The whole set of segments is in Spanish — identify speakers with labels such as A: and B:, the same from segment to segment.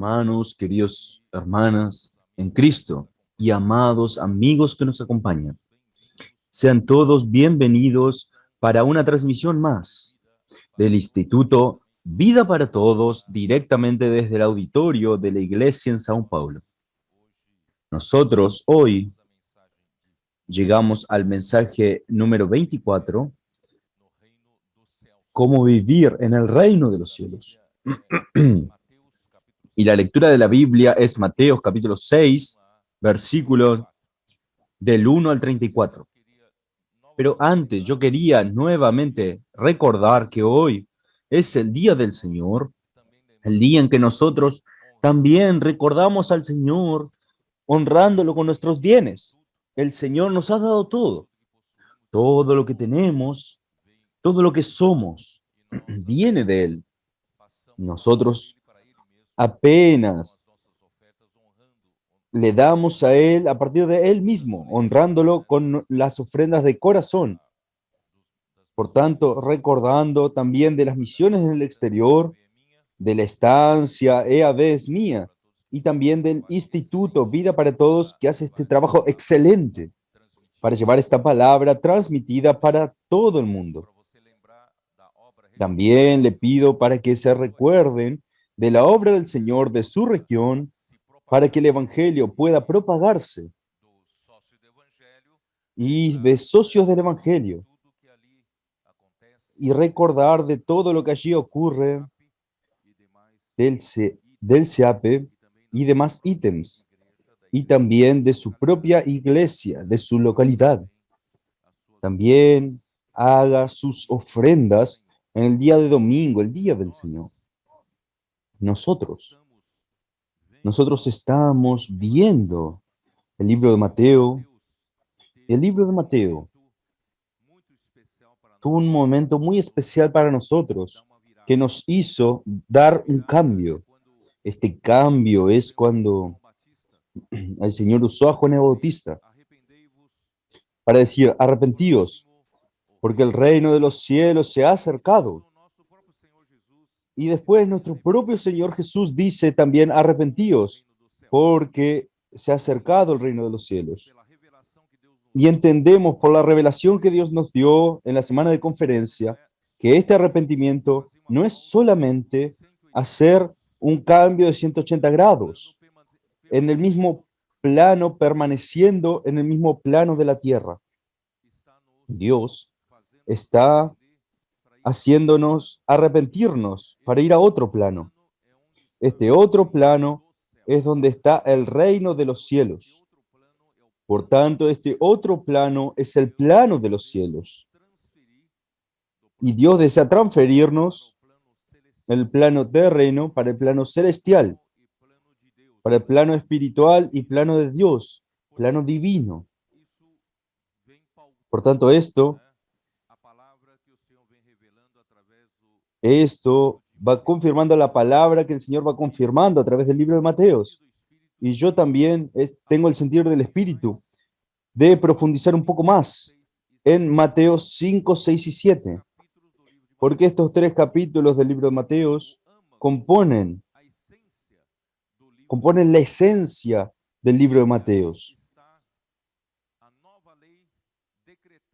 A: hermanos, queridos hermanas en Cristo y amados amigos que nos acompañan. Sean todos bienvenidos para una transmisión más del Instituto Vida para Todos, directamente desde el auditorio de la Iglesia en São Paulo. Nosotros hoy llegamos al mensaje número 24, cómo vivir en el reino de los cielos. Y la lectura de la Biblia es Mateo capítulo 6, versículos del 1 al 34. Pero antes yo quería nuevamente recordar que hoy es el día del Señor, el día en que nosotros también recordamos al Señor honrándolo con nuestros bienes. El Señor nos ha dado todo lo que tenemos, todo lo que somos, viene de Él. Nosotros apenas le damos a Él a partir de Él mismo, honrándolo con las ofrendas de corazón. Por tanto, recordando también de las misiones en el exterior, de la estancia EAD es mía, y también del Instituto Vida para Todos, que hace este trabajo excelente para llevar esta palabra transmitida para todo el mundo. También le pido para que se recuerden de la obra del Señor de su región, para que el Evangelio pueda propagarse, y de socios del Evangelio, y recordar de todo lo que allí ocurre del CEAPE y demás ítems, y también de su propia iglesia, de su localidad. También haga sus ofrendas en el día de domingo, el día del Señor. Nosotros estamos viendo el libro de Mateo. El libro de Mateo tuvo un momento muy especial para nosotros, que nos hizo dar un cambio. Este cambio es cuando el Señor usó a Juan el Bautista para decir: arrepentíos, porque el reino de los cielos se ha acercado. Y después nuestro propio Señor Jesús dice también: arrepentíos, porque se ha acercado el reino de los cielos. Y entendemos por la revelación que Dios nos dio en la semana de conferencia que este arrepentimiento no es solamente hacer un cambio de 180 grados en el mismo plano, permaneciendo en el mismo plano de la tierra. Dios está haciéndonos arrepentirnos para ir a otro plano. Este otro plano es donde está el reino de los cielos. Por tanto, este otro plano es el plano de los cielos. Y Dios desea transferirnos el plano terreno para el plano celestial, para el plano espiritual y plano de Dios, plano divino. Por tanto, esto va confirmando la palabra que el Señor va confirmando a través del libro de Mateos. Y yo también tengo el sentido del Espíritu de profundizar un poco más en Mateo 5, 6 y 7, porque estos tres capítulos del libro de Mateos componen la esencia del libro de Mateos.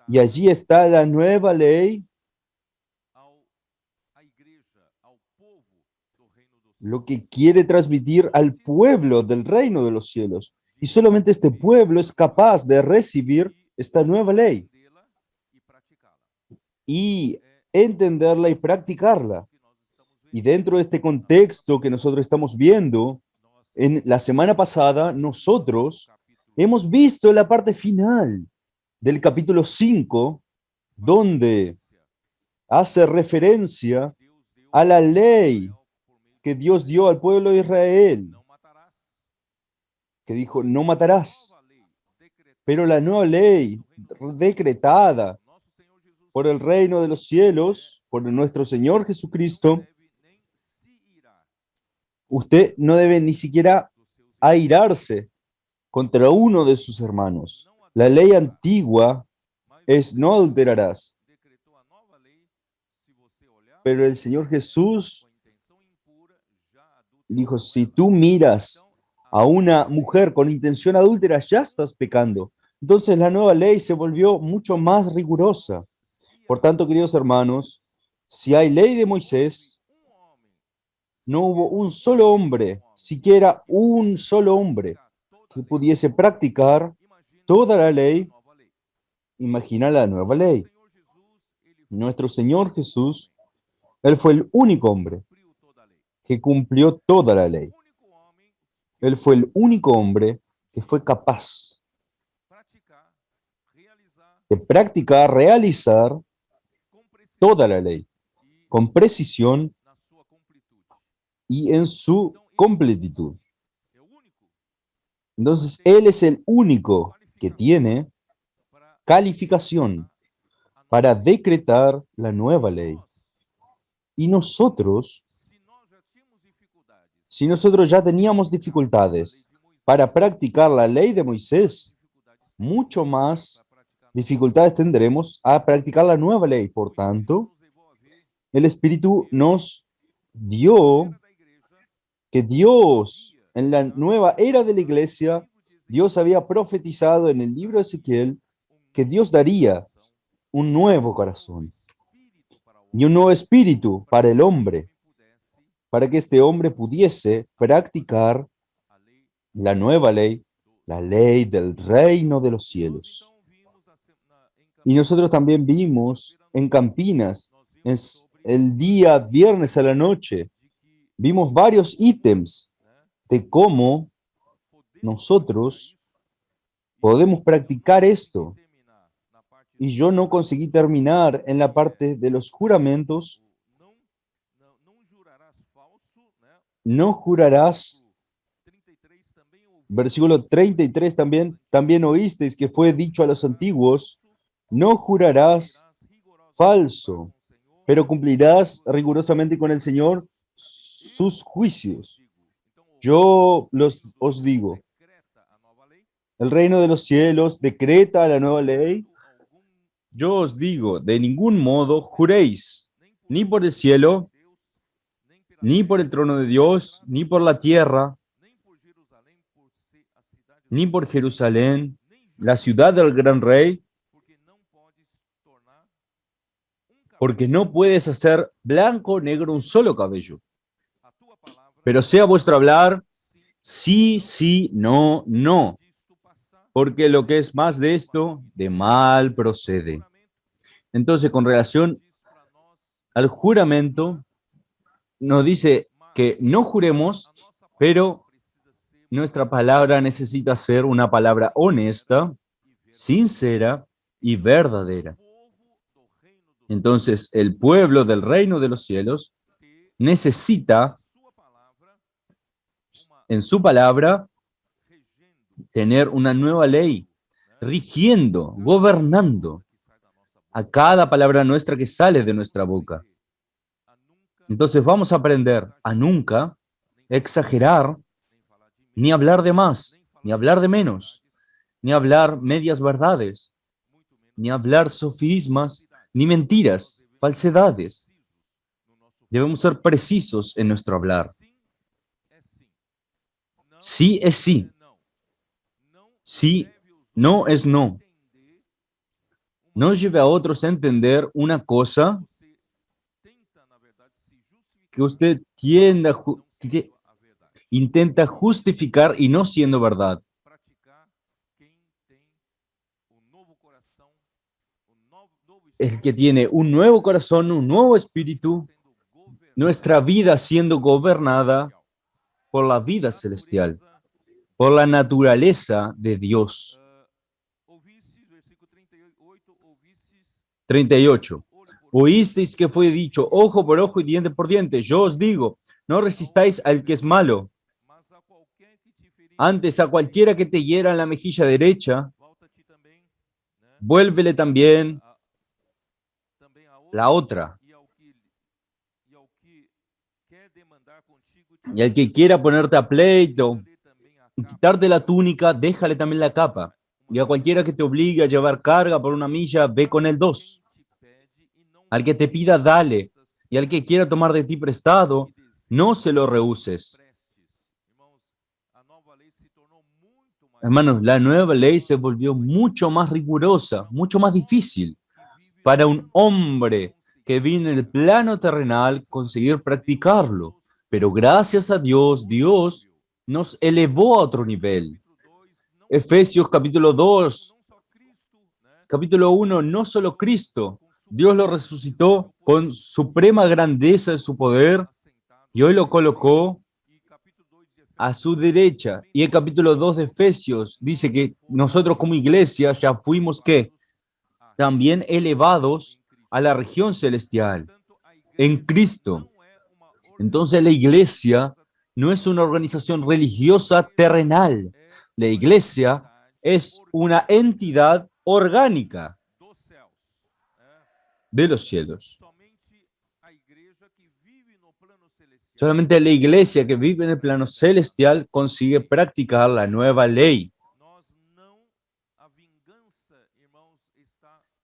A: Y allí está la nueva ley, lo que quiere transmitir al pueblo del reino de los cielos. Y solamente este pueblo es capaz de recibir esta nueva ley y entenderla y practicarla. Y dentro de este contexto que nosotros estamos viendo, en la semana pasada nosotros hemos visto la parte final del capítulo 5, donde hace referencia a la ley que Dios dio al pueblo de Israel, que dijo: no matarás. Pero la nueva ley decretada por el reino de los cielos, por nuestro Señor Jesucristo, usted no debe ni siquiera airarse contra uno de sus hermanos. La ley antigua es: no adulterarás. Pero el Señor Jesús Dijo, si tú miras a una mujer con intención adúltera, ya estás pecando. Entonces la nueva ley se volvió mucho más rigurosa. Por tanto, queridos hermanos, si hay ley de Moisés, no hubo un solo hombre, siquiera un solo hombre, que pudiese practicar toda la ley. Imagina la nueva ley. Nuestro Señor Jesús, Él fue el único hombre que cumplió toda la ley. Él fue el único hombre que fue capaz de practicar, realizar toda la ley con precisión y en su completitud. Entonces, Él es el único que tiene calificación para decretar la nueva ley. Y nosotros, si nosotros ya teníamos dificultades para practicar la ley de Moisés, mucho más dificultades tendremos a practicar la nueva ley. Por tanto, el Espíritu nos dio que Dios, en la nueva era de la iglesia, Dios había profetizado en el libro de Ezequiel que Dios daría un nuevo corazón y un nuevo espíritu para el hombre, para que este hombre pudiese practicar la nueva ley, la ley del reino de los cielos. Y nosotros también vimos en Campinas, el día viernes a la noche, vimos varios ítems de cómo nosotros podemos practicar esto. Y yo no conseguí terminar en la parte de los juramentos. No jurarás. Versículo 33 también oísteis que fue dicho a los antiguos, no jurarás falso, pero cumplirás rigurosamente con el Señor sus juicios. Yo os digo, el reino de los cielos decreta la nueva ley. Yo os digo, de ningún modo juréis, ni por el cielo, ni por el trono de Dios, ni por la tierra, ni por Jerusalén, la ciudad del gran rey, porque no puedes hacer blanco o negro un solo cabello. Pero sea vuestro hablar sí, sí, no, no, porque lo que es más de esto, de mal procede. Entonces, con relación al juramento, nos dice que no juremos, pero nuestra palabra necesita ser una palabra honesta, sincera y verdadera. Entonces, el pueblo del reino de los cielos necesita en su palabra tener una nueva ley, rigiendo, gobernando a cada palabra nuestra que sale de nuestra boca. Entonces vamos a aprender a nunca exagerar, ni hablar de más, ni hablar de menos, ni hablar medias verdades, ni hablar sofismas, ni mentiras, falsedades. Debemos ser precisos en nuestro hablar. Sí es sí. Sí, no es no. No lleve a otros a entender una cosa que usted intenta justificar y no siendo verdad. El que tiene un nuevo corazón, un nuevo espíritu, nuestra vida siendo gobernada por la vida celestial, por la naturaleza de Dios. 38. Oísteis que fue dicho, ojo por ojo y diente por diente. Yo os digo, no resistáis al que es malo. Antes a cualquiera que te hiera en la mejilla derecha, vuélvele también la otra. Y al que quiera ponerte a pleito y quitarte la túnica, déjale también la capa. Y a cualquiera que te obligue a llevar carga por una milla, ve con él 2. Al que te pida, dale. Y al que quiera tomar de ti prestado, no se lo rehuses. Hermanos, la nueva ley se volvió mucho más rigurosa, mucho más difícil para un hombre que vive en el plano terrenal conseguir practicarlo. Pero gracias a Dios, Dios nos elevó a otro nivel. Efesios capítulo 2, capítulo 1, no solo Cristo, Dios lo resucitó con suprema grandeza de su poder y hoy lo colocó a su derecha. Y el capítulo 2 de Efesios dice que nosotros como iglesia ya fuimos que también elevados a la región celestial en Cristo. Entonces la iglesia no es una organización religiosa terrenal. La iglesia es una entidad orgánica de los cielos. Solamente la iglesia que vive en el plano celestial consigue practicar la nueva ley.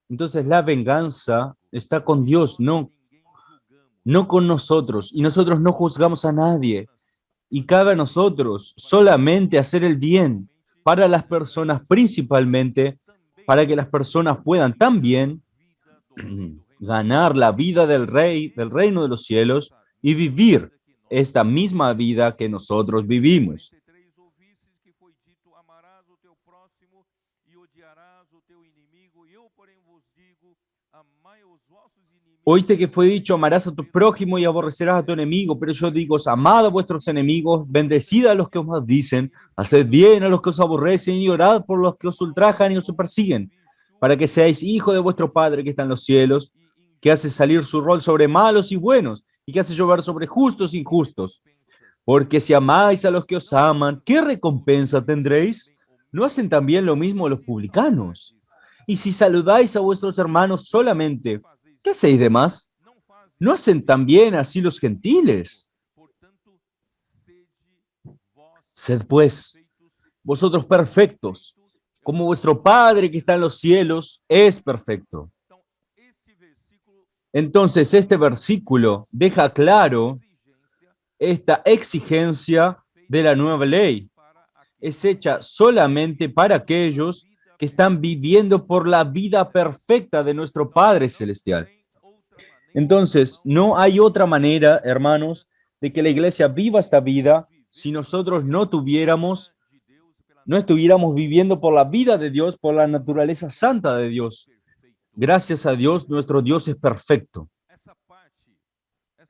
A: Entonces la venganza está con Dios, no con nosotros. Y nosotros no juzgamos a nadie. Y cabe a nosotros solamente hacer el bien para las personas, principalmente para que las personas puedan también ganar la vida del rey, del reino de los cielos y vivir esta misma vida que nosotros vivimos. Oíste que fue dicho, amarás a tu prójimo y aborrecerás a tu enemigo, pero yo digo, amad a vuestros enemigos, bendecid a los que os maldicen, haced bien a los que os aborrecen y orad por los que os ultrajan y os persiguen, para que seáis hijos de vuestro Padre que está en los cielos, que hace salir su rol sobre malos y buenos, y que hace llover sobre justos e injustos. Porque si amáis a los que os aman, ¿qué recompensa tendréis? ¿No hacen también lo mismo los publicanos? Y si saludáis a vuestros hermanos solamente, ¿qué hacéis de más? ¿No hacen también así los gentiles? Sed pues vosotros perfectos, como vuestro Padre que está en los cielos es perfecto. Entonces este versículo deja claro esta exigencia de la nueva ley. Es hecha solamente para aquellos que están viviendo por la vida perfecta de nuestro Padre Celestial. Entonces, no hay otra manera, hermanos, de que la iglesia viva esta vida si nosotros no estuviéramos viviendo por la vida de Dios, por la naturaleza santa de Dios. Gracias a Dios, nuestro Dios es perfecto.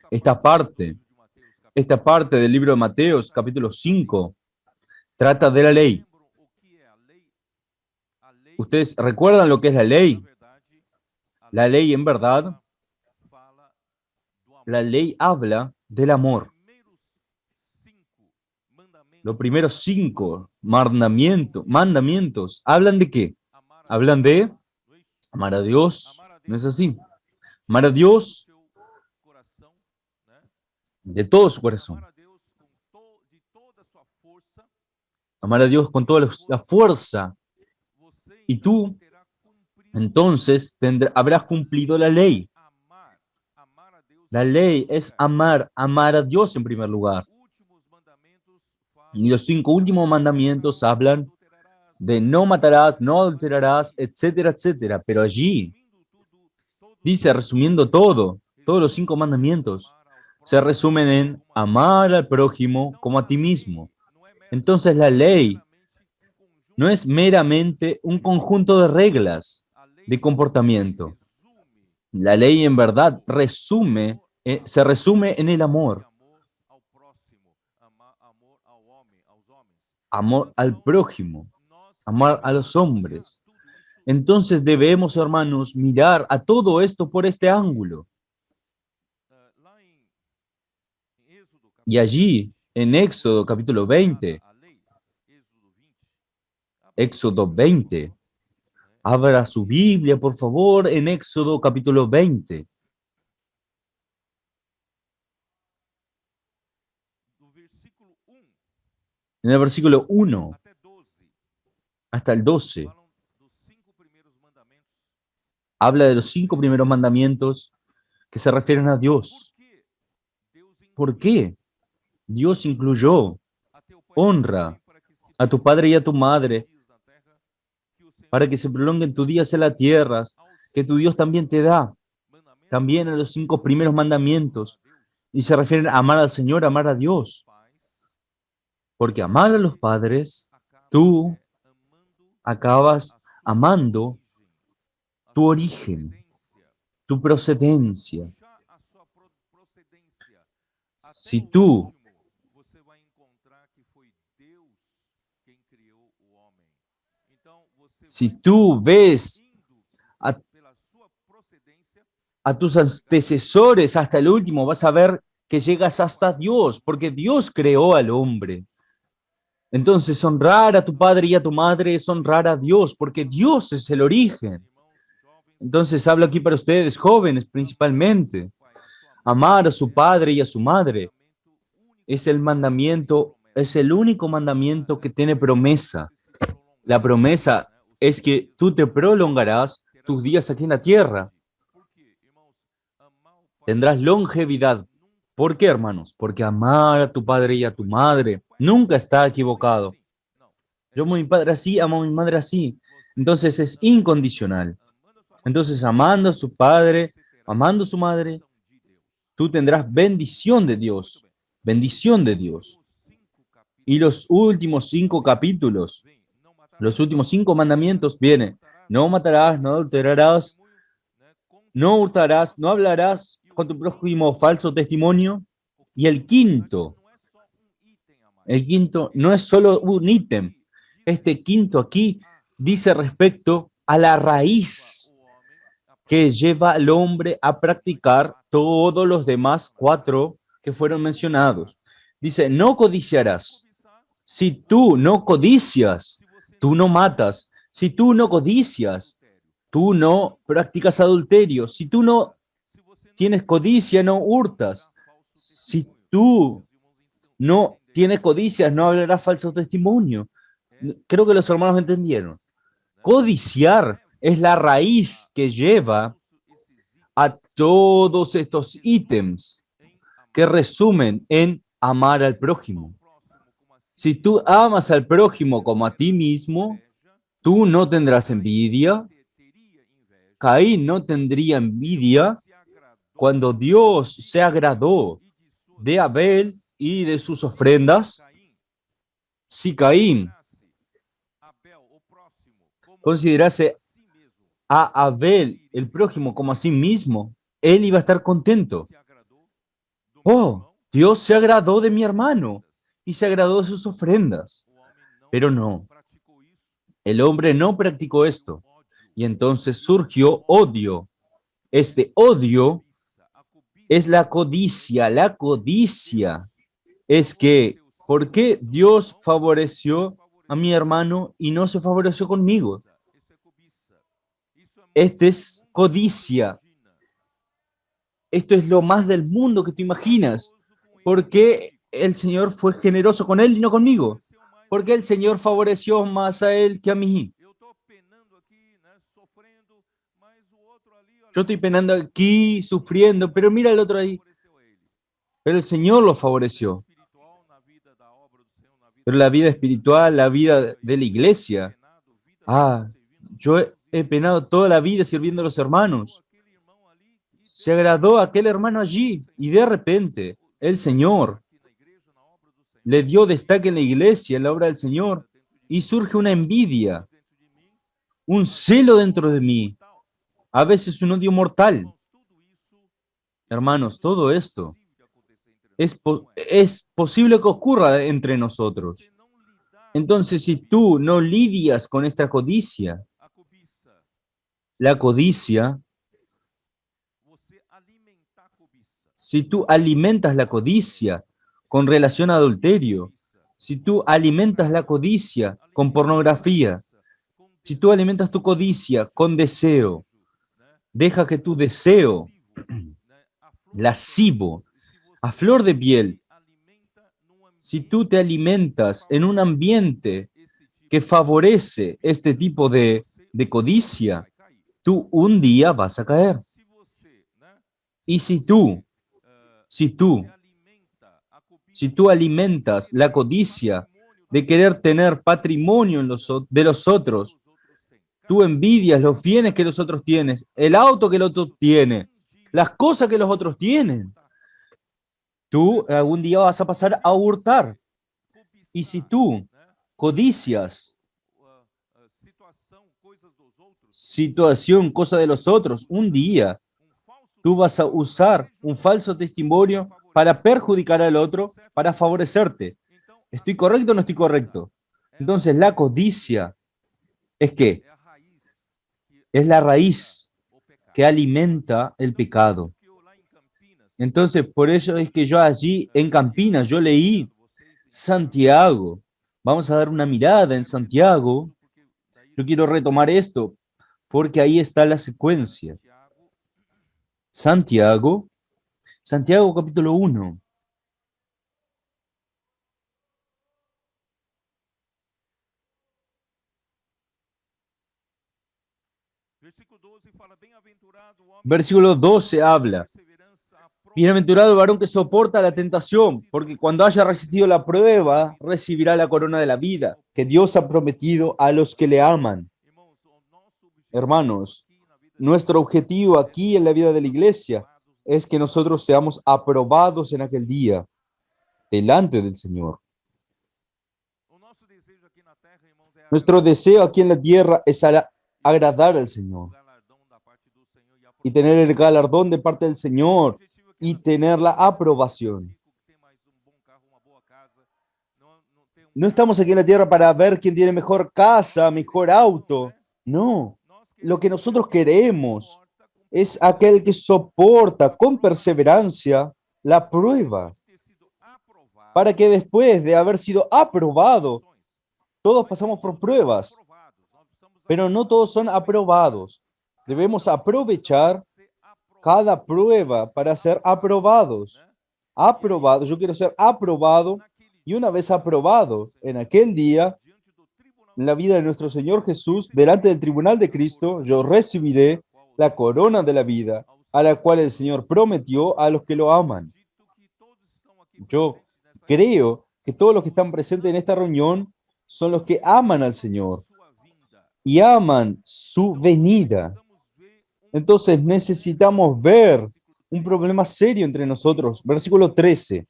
A: Esta parte del libro de Mateos, capítulo 5, trata de la ley. ¿Ustedes recuerdan lo que es la ley? La ley, en verdad, la ley habla del amor. Los primeros 5 mandamientos, ¿hablan de qué? Hablan de amar a Dios, ¿no es así? Amar a Dios de todo su corazón. Amar a Dios con toda la fuerza. Y tú, entonces, habrás cumplido la ley. La ley es amar a Dios en primer lugar. Y los 5 últimos mandamientos hablan de no matarás, no adulterarás, etcétera, etcétera. Pero allí dice, resumiendo todos los 5 mandamientos, se resumen en amar al prójimo como a ti mismo. Entonces la ley no es meramente un conjunto de reglas de comportamiento. La ley en verdad se resume en el amor. Amor al prójimo, amar a los hombres. Entonces debemos, hermanos, mirar a todo esto por este ángulo. Y allí, en Éxodo capítulo 20, Éxodo 20, abra su Biblia, por favor, en Éxodo capítulo 20. En el versículo 1 hasta el 12, habla de los 5 primeros mandamientos que se refieren a Dios. ¿Por qué? Dios incluyó honra a tu padre y a tu madre, para que se prolonguen tus días en la tierra, que tu Dios también te da, también a los 5 primeros mandamientos, y se refieren a amar al Señor, amar a Dios, porque amar a los padres, tú acabas amando tu origen, tu procedencia. Si tú, si tú ves a, a tus antecesores hasta el último, vas a ver que llegas hasta Dios, porque Dios creó al hombre. Entonces, honrar a tu padre y a tu madre es honrar a Dios, porque Dios es el origen. Entonces, hablo aquí para ustedes, jóvenes principalmente. Amar a su padre y a su madre es el mandamiento, es el único mandamiento que tiene promesa. La promesa es que tú te prolongarás tus días aquí en la tierra. Tendrás longevidad. ¿Por qué, hermanos? Porque amar a tu padre y a tu madre nunca está equivocado. Yo amo a mi padre así, amo a mi madre así. Entonces es incondicional. Entonces, amando a su padre, amando a su madre, tú tendrás bendición de Dios. Bendición de Dios. Y los últimos 5 capítulos, los últimos 5 mandamientos viene: no matarás, no adulterarás, no hurtarás, no hablarás con tu prójimo falso testimonio. Y el quinto no es solo un ítem. Este quinto aquí dice respecto a la raíz que lleva al hombre a practicar todos los demás 4 que fueron mencionados. Dice, no codiciarás. Si tú no codicias, tú no matas. Si tú no codicias, tú no practicas adulterio. Si tú no tienes codicia, no hurtas. Si tú no tienes codicias, no hablarás falso testimonio. Creo que los hermanos me entendieron. Codiciar es la raíz que lleva a todos estos ítems que resumen en amar al prójimo. Si tú amas al prójimo como a ti mismo, tú no tendrás envidia. Caín no tendría envidia cuando Dios se agradó de Abel y de sus ofrendas. Si Caín considerase a Abel, el prójimo, como a sí mismo, él iba a estar contento. Oh, Dios se agradó de mi hermano y se agradó de sus ofrendas. Pero no, el hombre no practicó esto. Y entonces surgió odio. Este odio es la codicia. La codicia es que, ¿por qué Dios favoreció a mi hermano y no se favoreció conmigo? Este es codicia. Esto es lo más del mundo que tú imaginas. ¿Por qué el Señor fue generoso con él y no conmigo? ¿Por qué el Señor favoreció más a él que a mí? Yo estoy penando aquí, sufriendo, pero mira el otro ahí. Pero el Señor lo favoreció. Pero la vida espiritual, la vida de la iglesia, yo he penado toda la vida sirviendo a los hermanos. Se agradó a aquel hermano allí y de repente el Señor le dio destaque en la iglesia, en la obra del Señor, y surge una envidia, un celo dentro de mí, a veces un odio mortal. Hermanos, todo esto es posible que ocurra entre nosotros. Entonces, si tú no lidias con esta codicia, la codicia, si tú alimentas la codicia con relación a adulterio, si tú alimentas la codicia con pornografía, si tú alimentas tu codicia con deseo, deja que tu deseo lascivo, a flor de piel, si tú te alimentas en un ambiente que favorece este tipo de codicia, tú un día vas a caer. Y si tú alimentas la codicia de querer tener patrimonio de los otros. Tú envidias los bienes que los otros tienen, el auto que el otro tiene, las cosas que los otros tienen. Tú algún día vas a pasar a hurtar. Y si tú codicias situación, cosa de los otros, un día tú vas a usar un falso testimonio para perjudicar al otro, para favorecerte. ¿Estoy correcto o no estoy correcto? Entonces, la codicia es que es la raíz que alimenta el pecado. Entonces, por eso es que yo allí en Campinas, yo leí Santiago. Vamos a dar una mirada en Santiago. Yo quiero retomar esto porque ahí está la secuencia. Santiago, Santiago capítulo 1. Versículo 12 habla. Bienaventurado el varón que soporta la tentación, porque cuando haya resistido la prueba, recibirá la corona de la vida que Dios ha prometido a los que le aman. Hermanos, nuestro objetivo aquí en la vida de la iglesia es que nosotros seamos aprobados en aquel día delante del Señor. Nuestro deseo aquí en la tierra es agradar al Señor y tener el galardón de parte del Señor y tener la aprobación. No estamos aquí en la tierra para ver quién tiene mejor casa, mejor auto. No, lo que nosotros queremos es aquel que soporta con perseverancia la prueba, para que después de haber sido aprobado, todos pasamos por pruebas, pero no todos son aprobados. Debemos aprovechar cada prueba para ser aprobados. Aprobado, yo quiero ser aprobado, y una vez aprobado en aquel día, en la vida de nuestro Señor Jesús, delante del tribunal de Cristo, yo recibiré la corona de la vida, a la cual el Señor prometió a los que lo aman. Yo creo que todos los que están presentes en esta reunión son los que aman al Señor y aman su venida. Entonces necesitamos ver un problema serio entre nosotros. Versículo 13.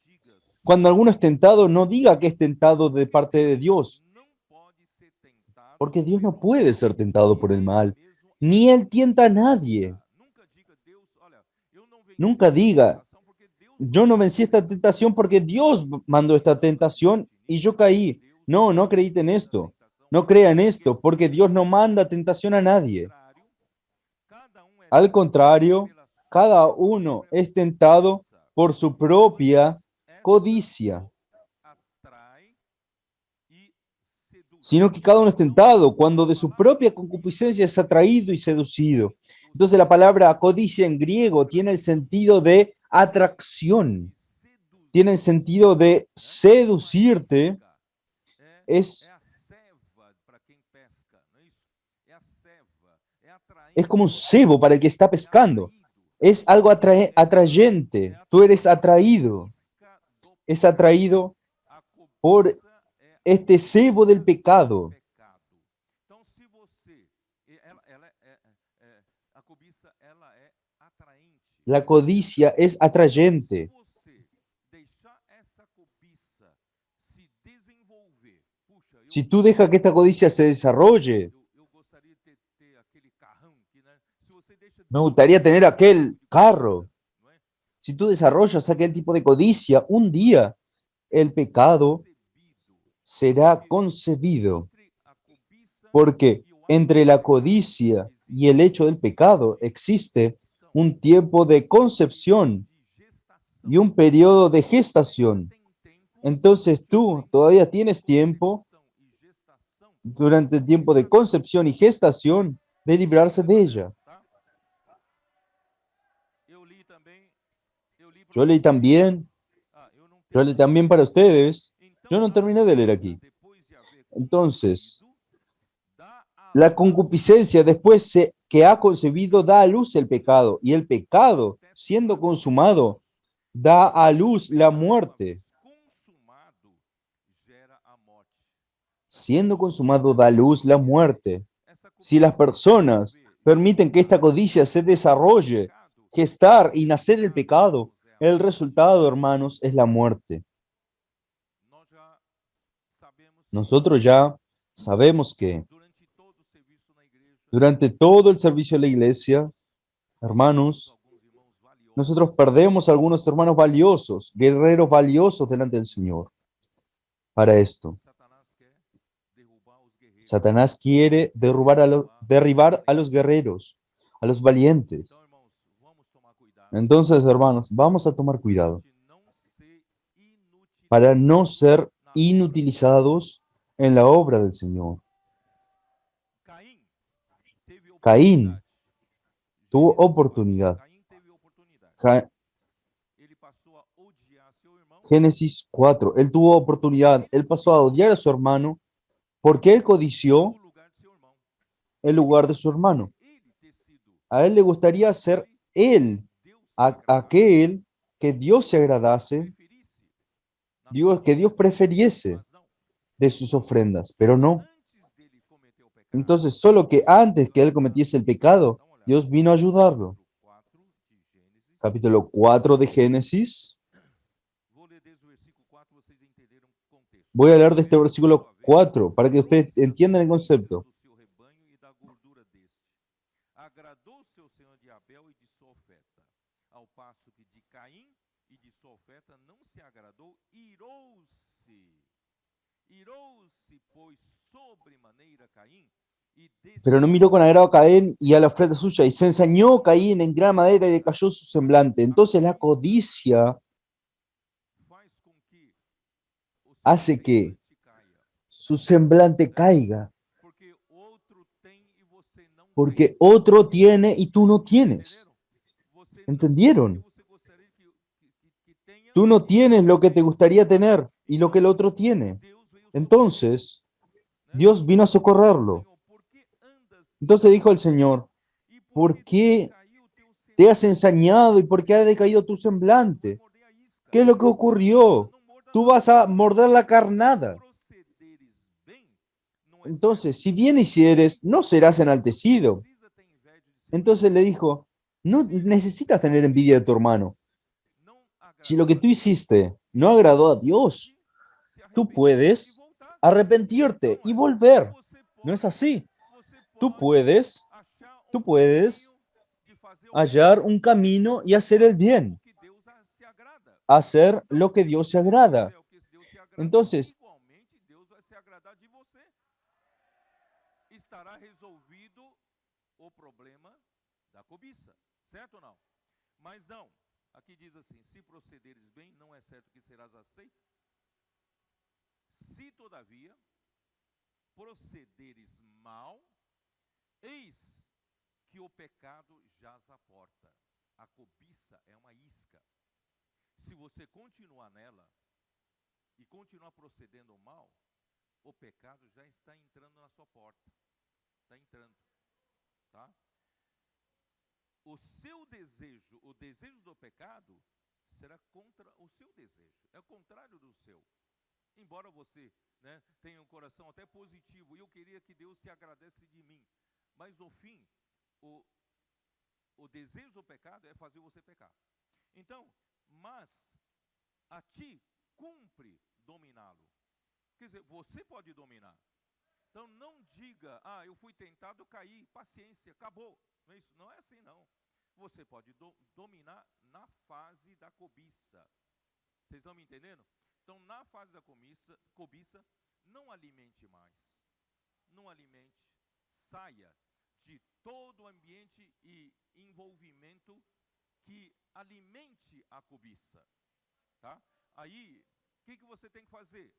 A: Cuando alguno es tentado, no diga que es tentado de parte de Dios, porque Dios no puede ser tentado por el mal, ni Él tienta a nadie. Nunca diga, yo no vencí esta tentación porque Dios mandó esta tentación y yo caí. No, no acredite en esto. No crea en esto, porque Dios no manda tentación a nadie. Al contrario, cada uno es tentado por su propia codicia, sino que cada uno es tentado cuando de su propia concupiscencia es atraído y seducido. Entonces la palabra codicia en griego tiene el sentido de atracción, tiene el sentido de seducirte, es como un cebo para el que está pescando, es algo atrayente, tú eres atraído, es atraído por este cebo del pecado. La codicia es atrayente. Si tú dejas que esta codicia se desarrolle, me gustaría tener aquel carro. Si tú desarrollas aquel tipo de codicia, un día el pecado será concebido, porque entre la codicia y el hecho del pecado existe un tiempo de concepción y un periodo de gestación. Entonces tú todavía tienes tiempo durante el tiempo de concepción y gestación de librarse de ella. Yo leí también para ustedes. Yo no terminé de leer aquí. Entonces, la concupiscencia después que ha concebido da a luz el pecado, y el pecado, siendo consumado, da a luz la muerte. siendo consumado, da luz la muerte. Si las personas permiten que esta codicia se desarrolle, gestar y nacer el pecado, el resultado, hermanos, es la muerte. Nosotros ya sabemos que durante todo el servicio de la iglesia, hermanos, nosotros perdemos algunos hermanos valiosos, guerreros valiosos delante del Señor. Para esto, Satanás quiere derribar a los guerreros, a los valientes. Entonces, hermanos, vamos a tomar cuidado para no ser inutilizados en la obra del Señor. Caín tuvo oportunidad. Génesis 4. Él tuvo oportunidad. Él pasó a odiar a su hermano porque él codició el lugar de su hermano. A él le gustaría ser él, aquel que Dios se agradase, que Dios preferiese de sus ofrendas, pero no. Entonces, solo que antes que él cometiese el pecado, Dios vino a ayudarlo. Capítulo 4 de Génesis. Voy a hablar de este versículo 4 para que ustedes entiendan el concepto. Pero no miró con agrado a Caín y a la ofrenda suya, y se ensañó Caín en gran manera y decayó su semblante. Entonces la codicia hace que su semblante caiga, porque otro tiene y tú no tienes. ¿Entendieron? Tú no tienes lo que te gustaría tener y lo que el otro tiene. Entonces, Dios vino a socorrerlo. Entonces dijo el Señor, ¿por qué te has ensañado y por qué ha decaído tu semblante? ¿Qué es lo que ocurrió? Tú vas a morder la carnada. Entonces, si bien hicieres, no serás enaltecido. Entonces le dijo, no necesitas tener envidia de tu hermano. Si lo que tú hiciste no agradó a Dios, tú puedes arrepentirte y volver. ¿No es así? Tú puedes hallar un camino y hacer el bien, hacer lo que Dios se agrada. Entonces,
B: estará resolvido o problema da cobiça, certo ou não? Mas não, aqui diz assim, se procederes bem, não é certo que serás aceito. Se, todavia, procederes mal, eis que o pecado jaz à porta. A cobiça é uma isca. Se você continuar nela e continuar procedendo mal, o pecado já está entrando na sua porta. Está entrando, tá? O seu desejo, o desejo do pecado, será contra o seu desejo. É o contrário do seu. Embora você, né, tenha um coração até positivo, e eu queria que Deus se agradecesse de mim, mas no fim, o desejo do pecado é fazer você pecar. Então, mas a ti cumpre dominá-lo. Quer dizer, você pode dominar. Então não diga, eu fui tentado, caí, paciência, acabou. Não é isso? Não é assim, não. Você pode dominar na fase da cobiça. Vocês estão me entendendo? Então, na fase da cobiça, não alimente mais. Não alimente. Saia de todo o ambiente e envolvimento que alimente a cobiça. Tá? Aí, o que você tem que fazer?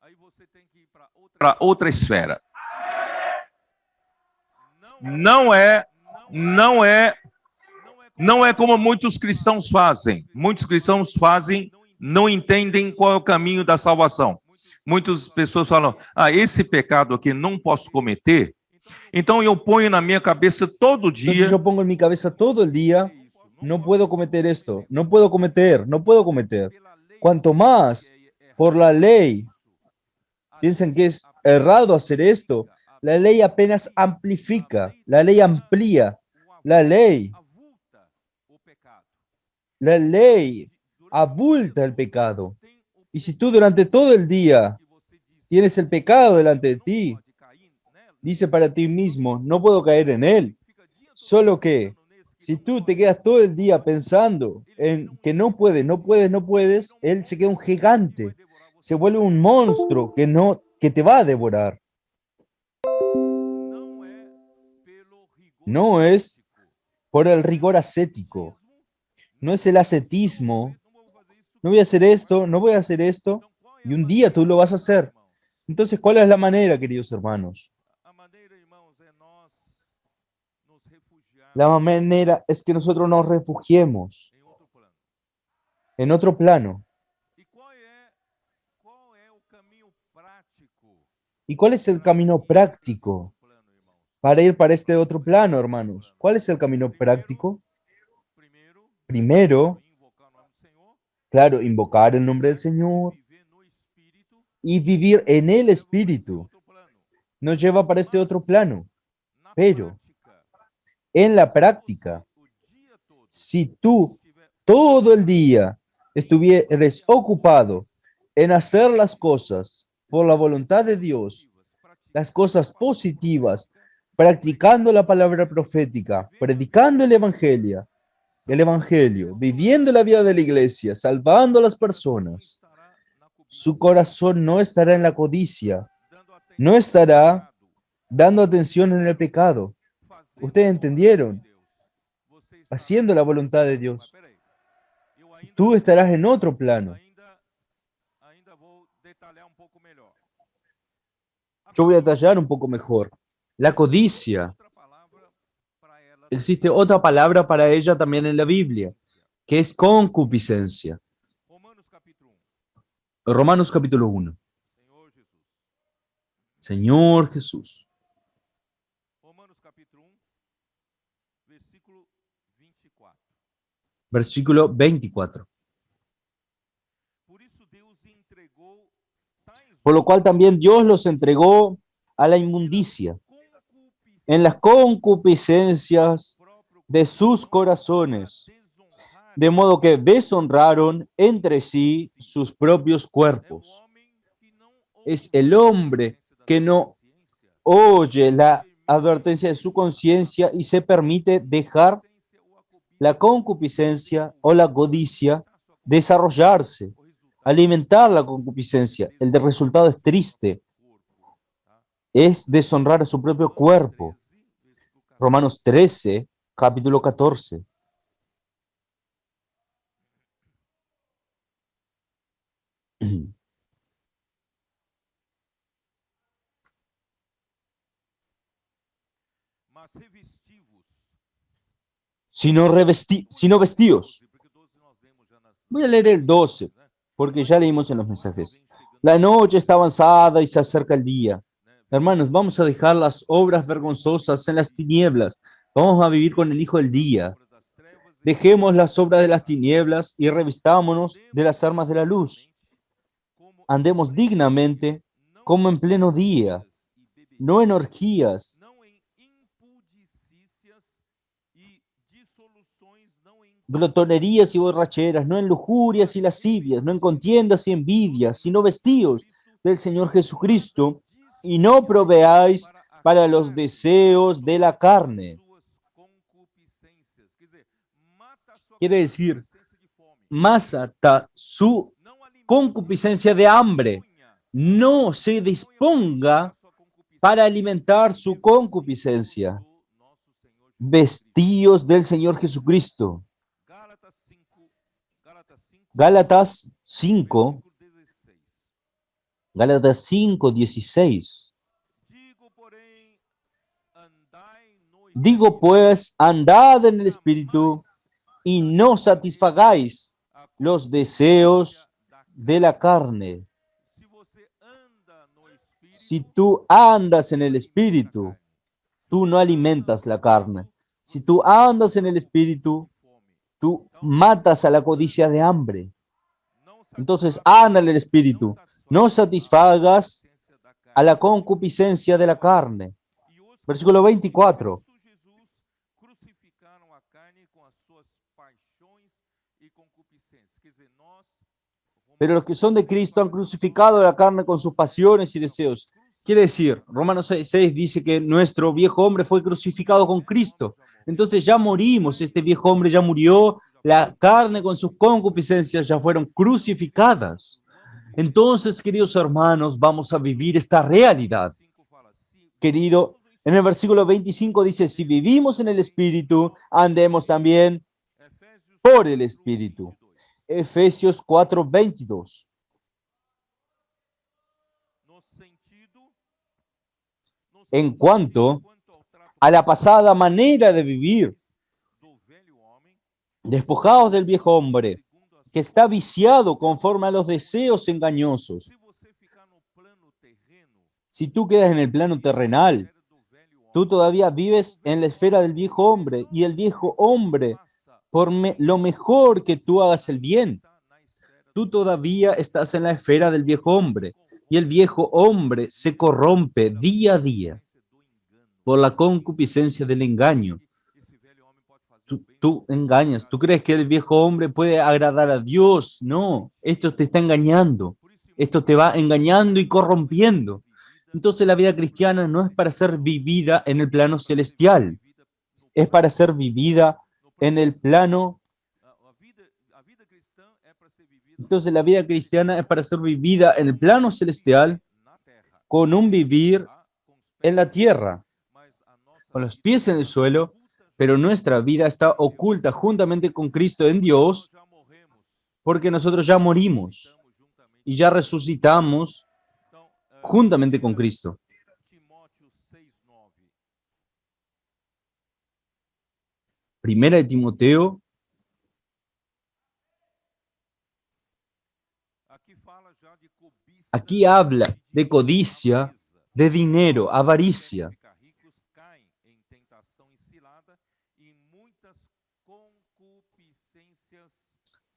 B: Aí você tem que ir para outra esfera. Não é como muitos cristãos fazem. Muitos cristãos fazem, não entendem qual é o caminho da salvação. Muitas pessoas falam, esse pecado aqui não posso cometer, então eu ponho na minha cabeça todo dia.
A: Entonces yo pongo en mi cabeza todo el día, no puedo cometer esto, no puedo cometer. Cuanto más por la ley piensan que es errado hacer esto. La ley apenas amplifica, la ley amplía, la ley, la ley abulta el pecado. Y si tú durante todo el día tienes el pecado delante de ti, dice para ti mismo, no puedo caer en él. Solo que si tú te quedas todo el día pensando en que no puedes, no puedes, no puedes, él se queda un gigante, se vuelve un monstruo que te va a devorar. No es por el rigor ascético, no es el ascetismo. No voy a hacer esto, no voy a hacer esto, y un día tú lo vas a hacer. Entonces, ¿cuál es la manera, queridos hermanos? La manera es que nosotros nos refugiemos en otro plano. ¿Y cuál es el camino práctico para ir para este otro plano, hermanos? ¿Cuál es el camino práctico? Primero, claro, invocar el nombre del Señor y vivir en el Espíritu. Nos lleva para este otro plano. Pero en la práctica, si tú todo el día estuvieras ocupado en hacer las cosas por la voluntad de Dios, las cosas positivas, practicando la palabra profética, predicando el evangelio, viviendo la vida de la iglesia, salvando a las personas, su corazón no estará en la codicia, no estará dando atención en el pecado. ¿Ustedes entendieron? Haciendo la voluntad de Dios. Tú estarás en otro plano. Yo voy a detallar un poco mejor. La codicia. Existe otra palabra para ella también en la Biblia, que es concupiscencia. Romanos capítulo 1. Señor Jesús. Versículo 24. Por lo cual también Dios los entregó a la inmundicia en las concupiscencias de sus corazones, de modo que deshonraron entre sí sus propios cuerpos. Es el hombre que no oye la advertencia de su conciencia y se permite dejar la concupiscencia o la codicia desarrollarse, alimentar la concupiscencia. El resultado es triste, es deshonrar a su propio cuerpo. Romanos 13, capítulo 14. Sino vestidos. Voy a leer el 12, porque ya leímos en los mensajes. La noche está avanzada y se acerca el día. Hermanos, vamos a dejar las obras vergonzosas en las tinieblas. Vamos a vivir con el Hijo del día. Dejemos las obras de las tinieblas y revistámonos de las armas de la luz. Andemos dignamente como en pleno día, no en orgías, glotonerías y borracheras, no en lujurias y lascivias, no en contiendas y envidias, sino vestidos del Señor Jesucristo, y no proveáis para los deseos de la carne. Quiere decir, mata su concupiscencia de hambre. No se disponga para alimentar su concupiscencia. Vestidos del Señor Jesucristo. Gálatas 5, 16. Digo pues, andad en el Espíritu y no satisfagáis los deseos de la carne. Si tú andas en el Espíritu, tú no alimentas la carne. Si tú andas en el Espíritu, tú matas a la codicia de hambre. Entonces, anda en el Espíritu. No satisfagas a la concupiscencia de la carne.
B: E os
A: Versículo
B: que
A: 24.
B: Cristo Jesus crucificaram a carne com as suas paixões e concupiscências. Quer dizer, nós,
A: Pero los que son de Cristo han crucificado la carne con sus pasiones y deseos. Quiere decir, Romanos 6 dice que nuestro viejo hombre fue crucificado con Cristo. Entonces ya morimos, este viejo hombre ya murió, la carne con sus concupiscencias ya fueron crucificadas. Entonces, queridos hermanos, vamos a vivir esta realidad. Querido, en el versículo 25 dice, si vivimos en el Espíritu, andemos también por el Espíritu. Efesios 4:22. En cuanto a la pasada manera de vivir, despojados del viejo hombre, que está viciado conforme a los deseos engañosos. Si tú quedas en el plano terrenal, tú todavía vives en la esfera del viejo hombre, y el viejo hombre, lo mejor que tú hagas el bien, tú todavía estás en la esfera del viejo hombre, y el viejo hombre se corrompe día a día por la concupiscencia del engaño. Tú engañas, tú crees que el viejo hombre puede agradar a Dios. No, esto te está engañando, esto te va engañando y corrompiendo. Entonces la vida cristiana no es para ser vivida en el plano celestial, es para ser vivida en el plano. Entonces la vida cristiana es para ser vivida en el plano celestial con un vivir en la tierra, con los pies en el suelo, pero nuestra vida está oculta juntamente con Cristo en Dios, porque nosotros ya morimos y ya resucitamos juntamente con Cristo. Primera de Timoteo, aquí habla de codicia, de dinero, avaricia.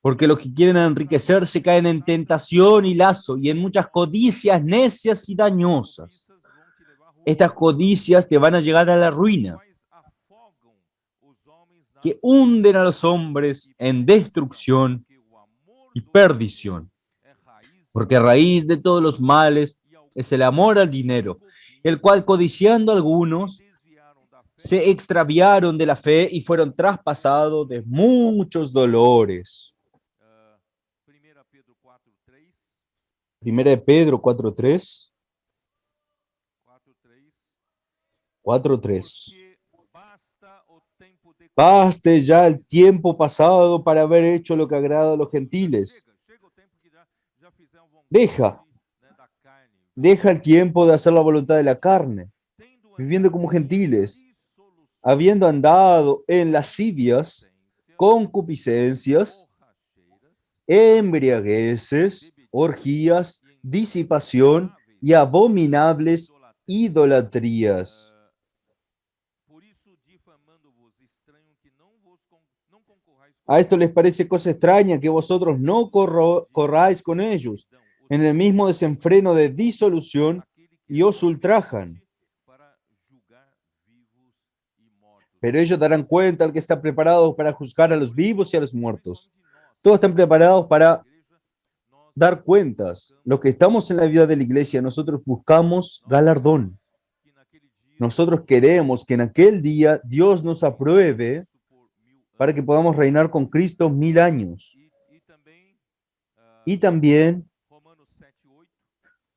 A: Porque los que quieren enriquecerse caen en tentación y lazo y en muchas codicias necias y dañosas. Estas codicias te van a llegar a la ruina, que hunden a los hombres en destrucción y perdición. Porque raíz de todos los males es el amor al dinero, el cual codiciando algunos se extraviaron de la fe y fueron traspasados de muchos dolores. Primera de Pedro 4:3. 4:3. Baste ya el tiempo pasado para haber hecho lo que agrada a los gentiles. Deja el tiempo de hacer la voluntad de la carne, viviendo como gentiles, habiendo andado en lascivias, concupiscencias, embriagueces, orgías, disipación y abominables idolatrías. A esto les parece cosa extraña que vosotros no corráis con ellos en el mismo desenfreno de disolución y os ultrajan. Pero ellos darán cuenta al que está preparado para juzgar a los vivos y a los muertos. Todos están preparados para dar cuentas. Los que estamos en la vida de la iglesia, nosotros buscamos galardón. Nosotros queremos que en aquel día Dios nos apruebe para que podamos reinar con Cristo 1000 años. Y también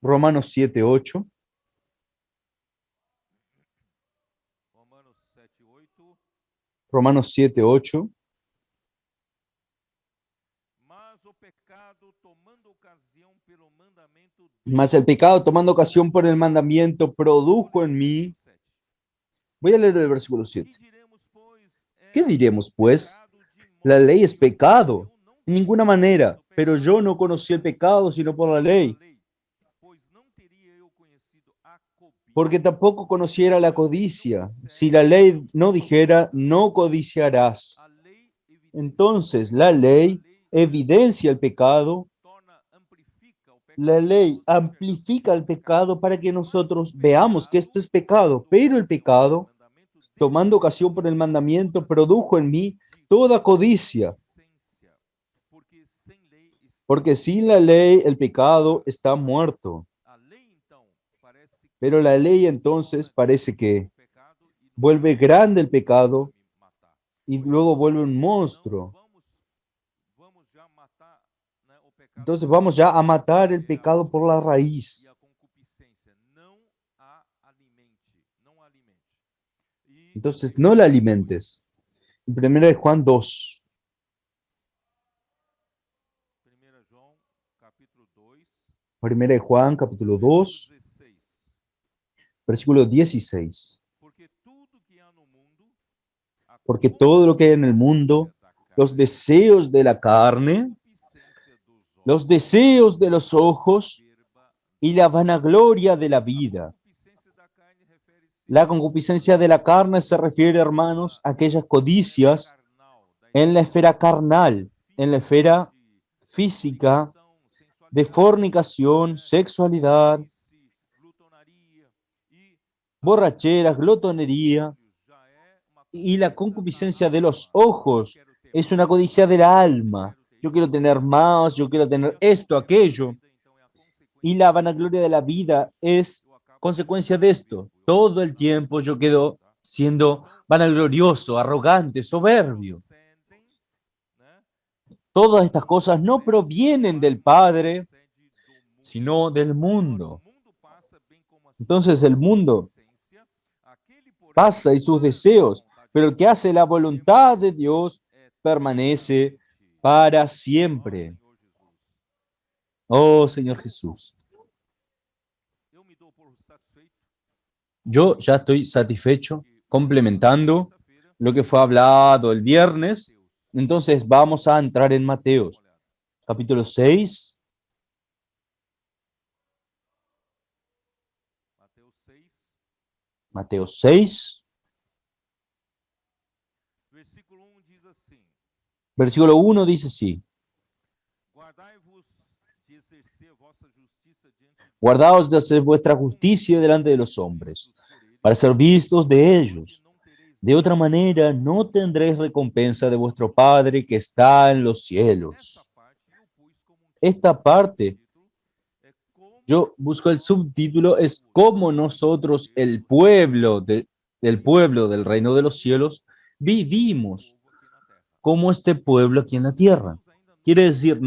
A: Romanos 7:8. Romanos 7:8. Mas el pecado, tomando ocasión por el mandamiento, produjo en mí. Voy a leer el versículo 7. ¿Qué diremos, pues? La ley es pecado. En ninguna manera. Pero yo no conocí el pecado sino por la ley. Porque tampoco conociera la codicia. Si la ley no dijera, no codiciarás. Entonces la ley evidencia el pecado, La ley amplifica el pecado para que nosotros veamos que esto es pecado, pero el pecado, tomando ocasión por el mandamiento, produjo en mí toda codicia, porque sin la ley el pecado está muerto. Pero la ley entonces parece que vuelve grande el pecado y luego vuelve un monstruo. Entonces vamos ya a matar el pecado por la raíz. Entonces no la alimentes. En 1 de Juan 2. 1 de Juan capítulo 2, versículo 16. Porque todo lo que hay en el mundo, los deseos de la carne, los deseos de los ojos y la vanagloria de la vida. La concupiscencia de la carne se refiere, hermanos, a aquellas codicias en la esfera carnal, en la esfera física, de fornicación, sexualidad, borracheras, glotonería, y la concupiscencia de los ojos es una codicia del alma. Yo quiero tener más, yo quiero tener esto, aquello. Y la vanagloria de la vida es consecuencia de esto. Todo el tiempo yo quedo siendo vanaglorioso, arrogante, soberbio. Todas estas cosas no provienen del Padre, sino del mundo. Entonces el mundo pasa y sus deseos, pero el que hace la voluntad de Dios permanece para siempre. Oh Señor Jesús. Yo ya estoy satisfecho, complementando lo que fue hablado el viernes. Entonces vamos a entrar en Mateos, capítulo 6. Mateo 6, versículo 1 dice así: Guardaos de hacer vuestra justicia delante de los hombres, para ser vistos de ellos. De otra manera, no tendréis recompensa de vuestro Padre que está en los cielos. Esta parte, yo busco el subtítulo, es cómo nosotros, el pueblo del reino de los cielos, vivimos como este pueblo aquí en la tierra. Quiere decir,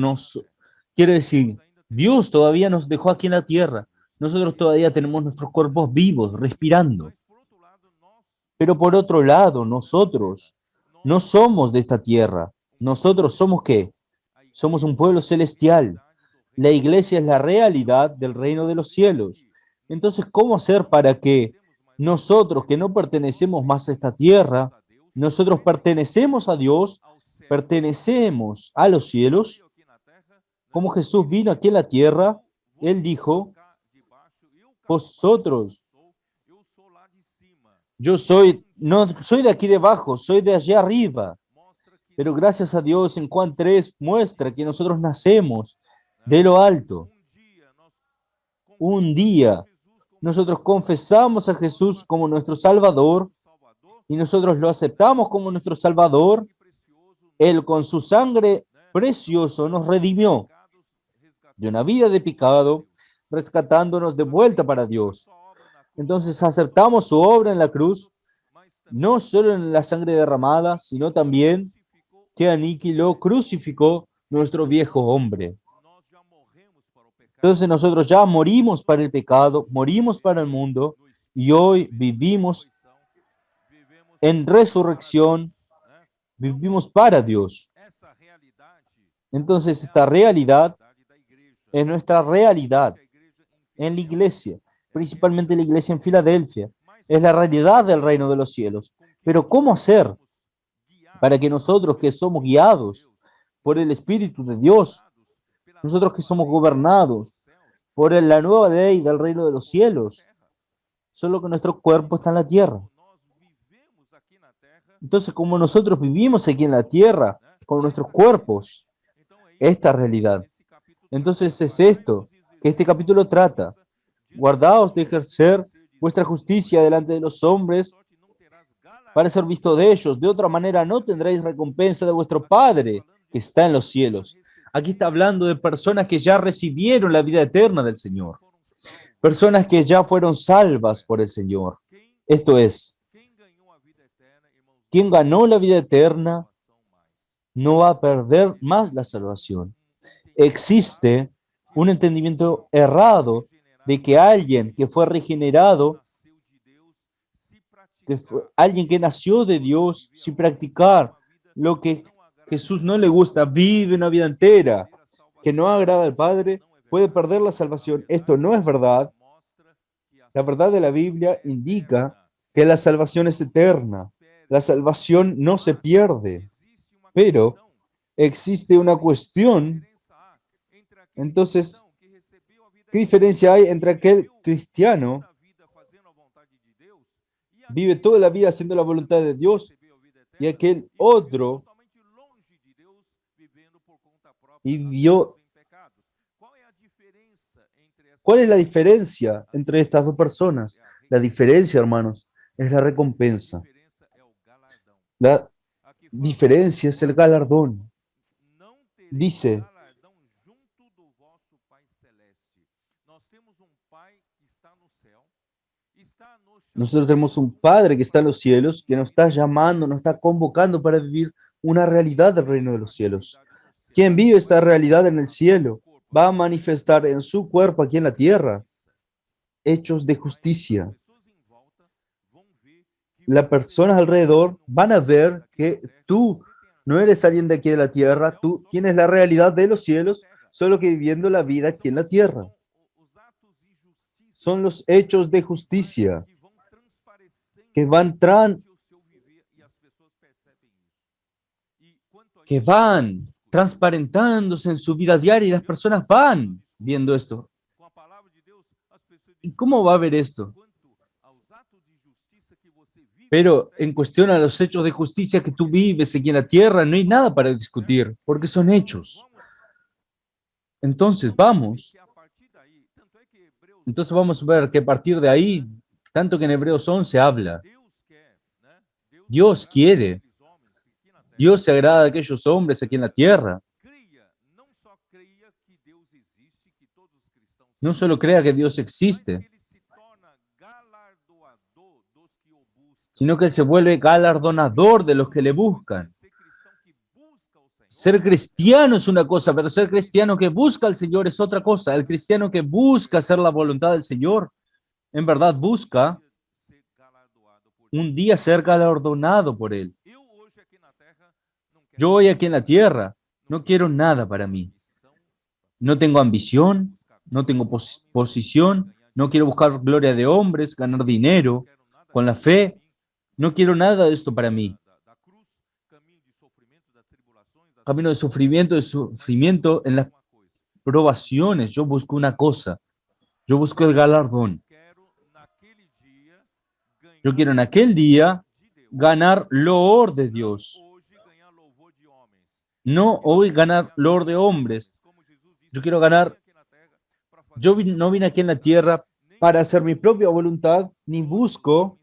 A: Dios todavía nos dejó aquí en la tierra. Nosotros todavía tenemos nuestros cuerpos vivos, respirando. Pero por otro lado, nosotros no somos de esta tierra. Nosotros somos ¿qué? Somos un pueblo celestial. La iglesia es la realidad del reino de los cielos. Entonces, ¿cómo hacer para que nosotros que no pertenecemos más a esta tierra, nosotros pertenecemos a Dios, pertenecemos a los cielos? Como Jesús vino aquí en la tierra, Él dijo, vosotros, yo soy, no soy de aquí debajo, soy de allá arriba. Pero gracias a Dios en Juan 3 muestra que nosotros nacemos de lo alto. Un día nosotros confesamos a Jesús como nuestro Salvador y nosotros lo aceptamos como nuestro Salvador. Él con su sangre precioso nos redimió de una vida de pecado, rescatándonos de vuelta para Dios. Entonces aceptamos su obra en la cruz, no solo en la sangre derramada, sino también que aniquiló, crucificó nuestro viejo hombre. Entonces nosotros ya morimos para el pecado, morimos para el mundo y hoy vivimos en resurrección, vivimos para Dios. Entonces esta realidad es nuestra realidad en la iglesia, principalmente la iglesia en Filadelfia. Es la realidad del reino de los cielos. Pero ¿cómo hacer para que nosotros que somos guiados por el Espíritu de Dios, nosotros que somos gobernados por la nueva ley del reino de los cielos, solo que nuestro cuerpo está en la tierra? Entonces, como nosotros vivimos aquí en la tierra, con nuestros cuerpos, esta realidad. Entonces es esto que este capítulo trata. Guardaos de ejercer vuestra justicia delante de los hombres para ser visto de ellos. De otra manera no tendréis recompensa de vuestro Padre que está en los cielos. Aquí está hablando de personas que ya recibieron la vida eterna del Señor. Personas que ya fueron salvas por el Señor. Esto es, quien ganó la vida eterna no va a perder más la salvación. Existe un entendimiento errado de que alguien que fue regenerado, alguien que nació de Dios sin practicar lo que Jesús no le gusta, vive una vida entera que no agrada al Padre, puede perder la salvación. Esto no es verdad. La verdad de la Biblia indica que la salvación es eterna. La salvación no se pierde, pero existe una cuestión. Entonces, ¿qué diferencia hay entre aquel cristiano vive toda la vida haciendo la voluntad de Dios y aquel otro y vio? ¿Cuál es la diferencia entre estas dos personas? La diferencia, hermanos, es la recompensa. La diferencia es el galardón. Dice, nosotros tenemos un Padre que está en los cielos, que nos está llamando, nos está convocando para vivir una realidad del reino de los cielos. Quien vive esta realidad en el cielo va a manifestar en su cuerpo aquí en la tierra hechos de justicia. Las personas alrededor van a ver que tú no eres alguien de aquí de la tierra, tú tienes la realidad de los cielos, solo que viviendo la vida aquí en la tierra. Son los hechos de justicia que van transparentándose en su vida diaria y las personas van viendo esto. ¿Y cómo va a ver esto? Pero en cuestión a los hechos de justicia que tú vives aquí en la tierra, no hay nada para discutir, porque son hechos. Entonces vamos a ver que a partir de ahí, tanto que en Hebreos 11 habla, Dios quiere, Dios se agrada de aquellos hombres aquí en la tierra. No solo crea que Dios existe, sino que Él se vuelve galardonador de los que le buscan. Ser cristiano es una cosa, pero ser cristiano que busca al Señor es otra cosa. El cristiano que busca hacer la voluntad del Señor, en verdad busca un día ser galardonado por Él. Yo hoy aquí en la tierra no quiero nada para mí. No tengo ambición, no tengo posición, no quiero buscar gloria de hombres, ganar dinero con la fe. No quiero nada de esto para mí. Camino de sufrimiento en las probaciones. Yo busco una cosa. Yo busco el galardón. Yo quiero en aquel día ganar loor de Dios. No hoy ganar loor de hombres. Yo quiero ganar. No vine aquí en la tierra para hacer mi propia voluntad, ni busco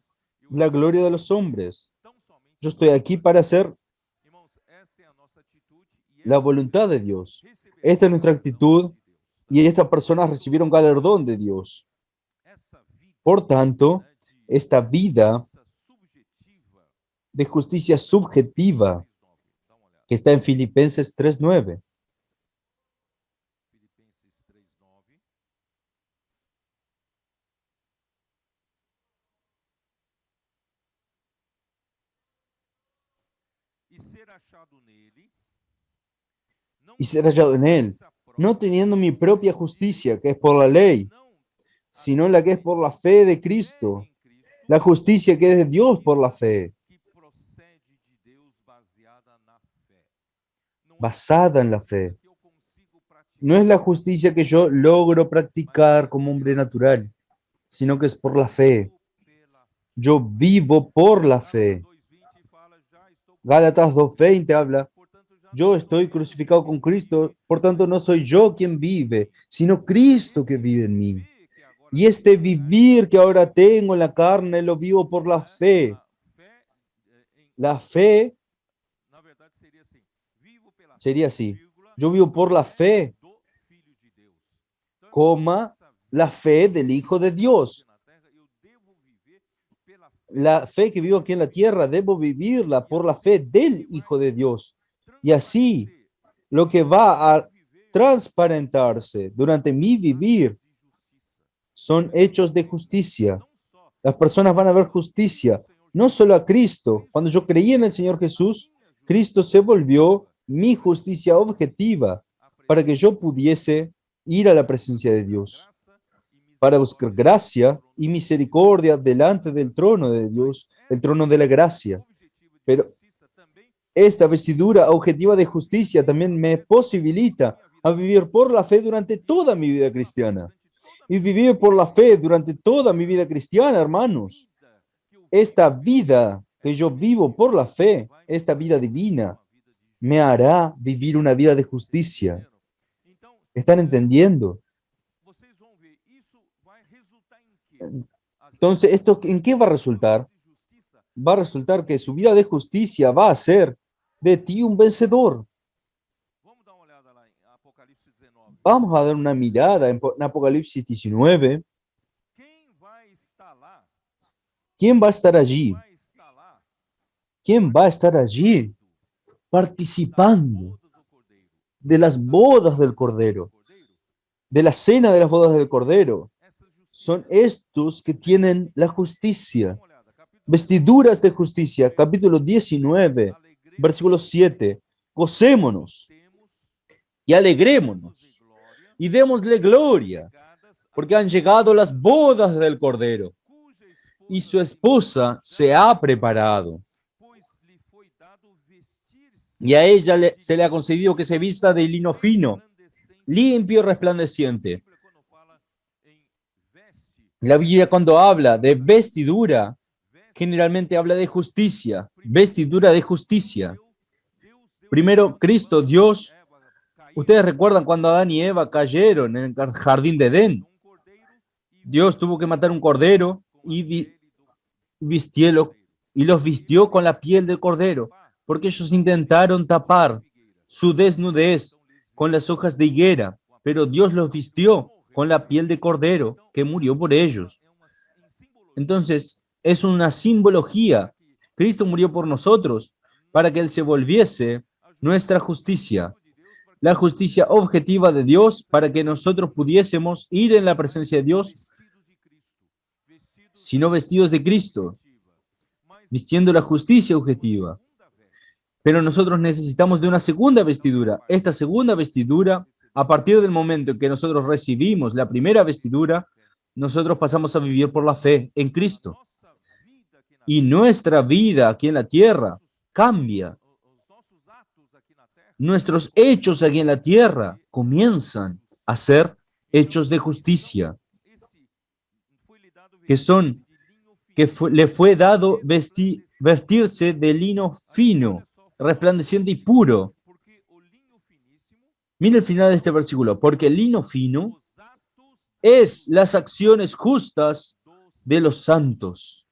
A: la gloria de los hombres. Yo estoy aquí para hacer la voluntad de Dios. Esta es nuestra actitud y estas personas recibieron galardón de Dios. Por tanto, esta vida de justicia subjetiva que está en Filipenses 3:9. Y ser hallado en Él, no teniendo mi propia justicia, que es por la ley, sino la que es por la fe de Cristo, la justicia que es de Dios por la fe, basada en la fe. No es la justicia que yo logro practicar como hombre natural, sino que es por la fe. Yo vivo por la fe. Gálatas 2:20 habla, yo estoy crucificado con Cristo, por tanto no soy yo quien vive, sino Cristo que vive en mí. Y este vivir que ahora tengo en la carne lo vivo por la fe. La fe sería así. Yo vivo por la fe, coma, la fe del Hijo de Dios. La fe que vivo aquí en la tierra, debo vivirla por la fe del Hijo de Dios. Y así, lo que va a transparentarse durante mi vivir son hechos de justicia. Las personas van a ver justicia, no solo a Cristo. Cuando yo creí en el Señor Jesús, Cristo se volvió mi justicia objetiva para que yo pudiese ir a la presencia de Dios, para buscar gracia y misericordia delante del trono de Dios, el trono de la gracia. Pero esta vestidura objetiva de justicia también me posibilita a vivir por la fe durante toda mi vida cristiana. Y vivir por la fe durante toda mi vida cristiana, hermanos. Esta vida que yo vivo por la fe, esta vida divina, me hará vivir una vida de justicia. ¿Están entendiendo? Entonces, ¿esto en qué va a resultar? Va a resultar que su vida de justicia va a hacer de ti un vencedor. Vamos a dar una mirada en Apocalipsis 19. ¿Quién va a estar allí? ¿Quién va a estar allí participando de las bodas del Cordero, de la cena de las bodas del Cordero? Son estos que tienen la justicia, vestiduras de justicia. Capítulo 19, versículo 7. Gocémonos y alegrémonos y démosle gloria, porque han llegado las bodas del Cordero y su esposa se ha preparado. Y a ella se le ha concedido que se vista de lino fino, limpio y resplandeciente. La Biblia, cuando habla de vestidura, generalmente habla de justicia, vestidura de justicia. Primero, Cristo, Dios. Ustedes recuerdan cuando Adán y Eva cayeron en el jardín de Edén. Dios tuvo que matar un cordero y los vistió con la piel del cordero, porque ellos intentaron tapar su desnudez con las hojas de higuera, pero Dios los vistió con la piel de cordero que murió por ellos. Entonces, es una simbología. Cristo murió por nosotros para que Él se volviese nuestra justicia, la justicia objetiva de Dios, para que nosotros pudiésemos ir en la presencia de Dios, sino vestidos de Cristo, vistiendo la justicia objetiva. Pero nosotros necesitamos de una segunda vestidura. Esta segunda vestidura, a partir del momento en que nosotros recibimos la primera vestidura, nosotros pasamos a vivir por la fe en Cristo. Y nuestra vida aquí en la tierra cambia. Nuestros hechos aquí en la tierra comienzan a ser hechos de justicia, le fue dado vestirse de lino fino, resplandeciente y puro. Mira el final de este versículo, porque el lino fino es las acciones justas de los santos.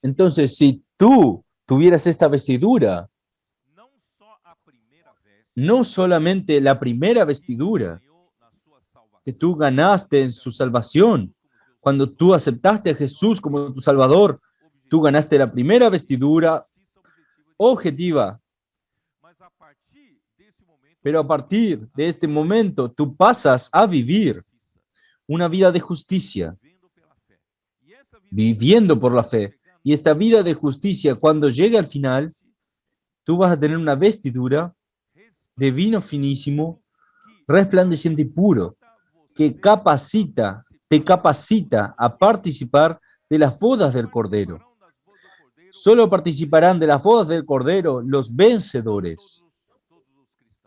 A: Entonces, si tú tuvieras esta vestidura, no solamente la primera vestidura que tú ganaste en su salvación, cuando tú aceptaste a Jesús como tu Salvador, tú ganaste la primera vestidura objetiva. Pero a partir de este momento, tú pasas a vivir una vida de justicia, viviendo por la fe. Y esta vida de justicia, cuando llegue al final, tú vas a tener una vestidura de vino finísimo, resplandeciente y puro, que te capacita a participar de las bodas del Cordero. Solo participarán de las bodas del Cordero los vencedores.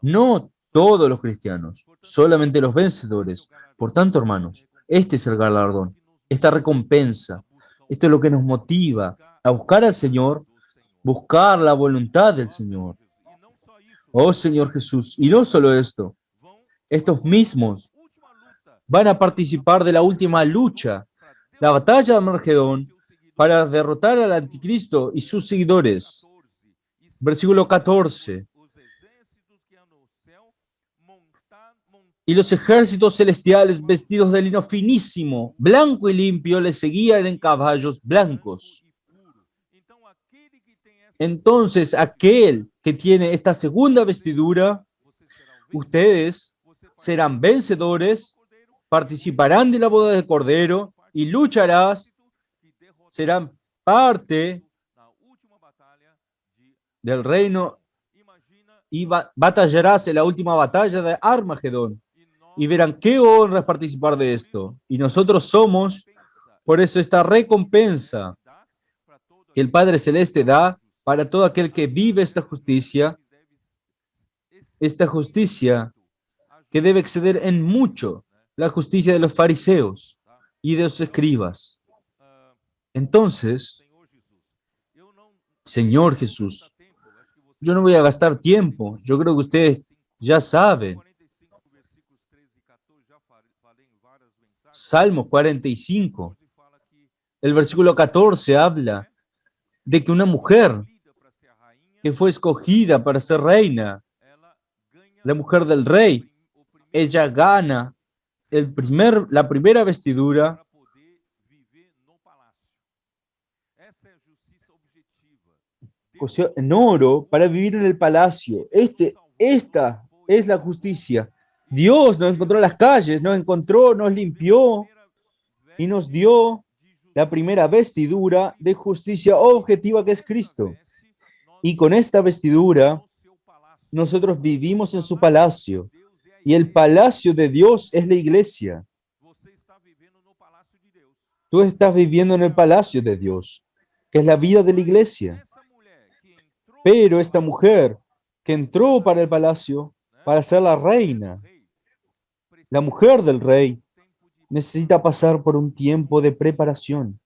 A: No todos los cristianos, solamente los vencedores. Por tanto, hermanos, este es el galardón, esta recompensa. Esto es lo que nos motiva a buscar al Señor buscar la voluntad del Señor. Oh Señor Jesús, y no solo esto, estos mismos van a participar de la última lucha, la batalla de Armagedón, para derrotar al anticristo y sus seguidores. Versículo 14. Y los ejércitos celestiales vestidos de lino finísimo, blanco y limpio, le seguían en caballos blancos. Entonces, aquel que tiene esta segunda vestidura, ustedes serán vencedores, participarán de la boda del Cordero y lucharás, serán parte del reino y batallarás en la última batalla de Armagedón. Y verán qué honra es participar de esto. Y nosotros somos, por eso, esta recompensa que el Padre Celeste da para todo aquel que vive esta justicia que debe exceder en mucho la justicia de los fariseos y de los escribas. Entonces, Señor Jesús, yo no voy a gastar tiempo. Yo creo que ustedes ya saben. Salmo 45, el versículo 14 habla de que una mujer que fue escogida para ser reina, la mujer del rey, ella gana la primera vestidura en oro para vivir en el palacio. Esta es la justicia. Dios nos encontró en las calles, nos encontró, nos limpió y nos dio la primera vestidura de justicia objetiva que es Cristo. Y con esta vestidura nosotros vivimos en su palacio. Y el palacio de Dios es la iglesia. Tú estás viviendo en el palacio de Dios, que es la vida de la iglesia. Pero esta mujer que entró para el palacio para ser la reina, la mujer del rey, necesita pasar por un tiempo de preparación.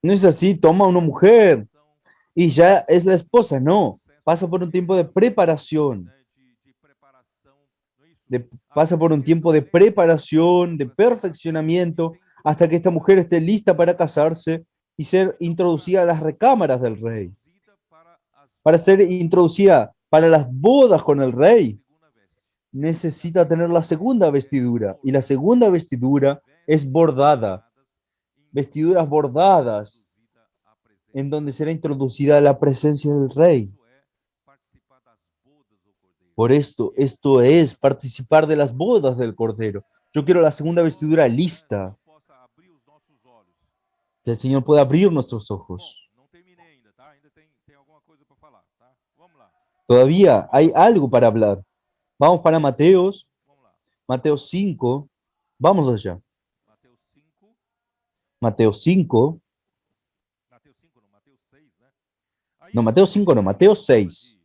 A: No es así, toma una mujer y ya es la esposa, no. Pasa por un tiempo de preparación. Pasa por un tiempo de preparación, de perfeccionamiento, hasta que esta mujer esté lista para casarse y ser introducida a las recámaras del rey. Para ser introducida para las bodas con el rey, necesita tener la segunda vestidura. Y la segunda vestidura es bordada. Vestiduras bordadas, en donde será introducida a la presencia del rey. Por esto es participar de las bodas del Cordero. Yo quiero la segunda vestidura lista. Que el Señor pueda abrir nuestros ojos. Todavía hay algo para hablar. Vamos para Mateo 5. Vamos allá. Mateo 5. No, Mateo 5 no, Mateo 6.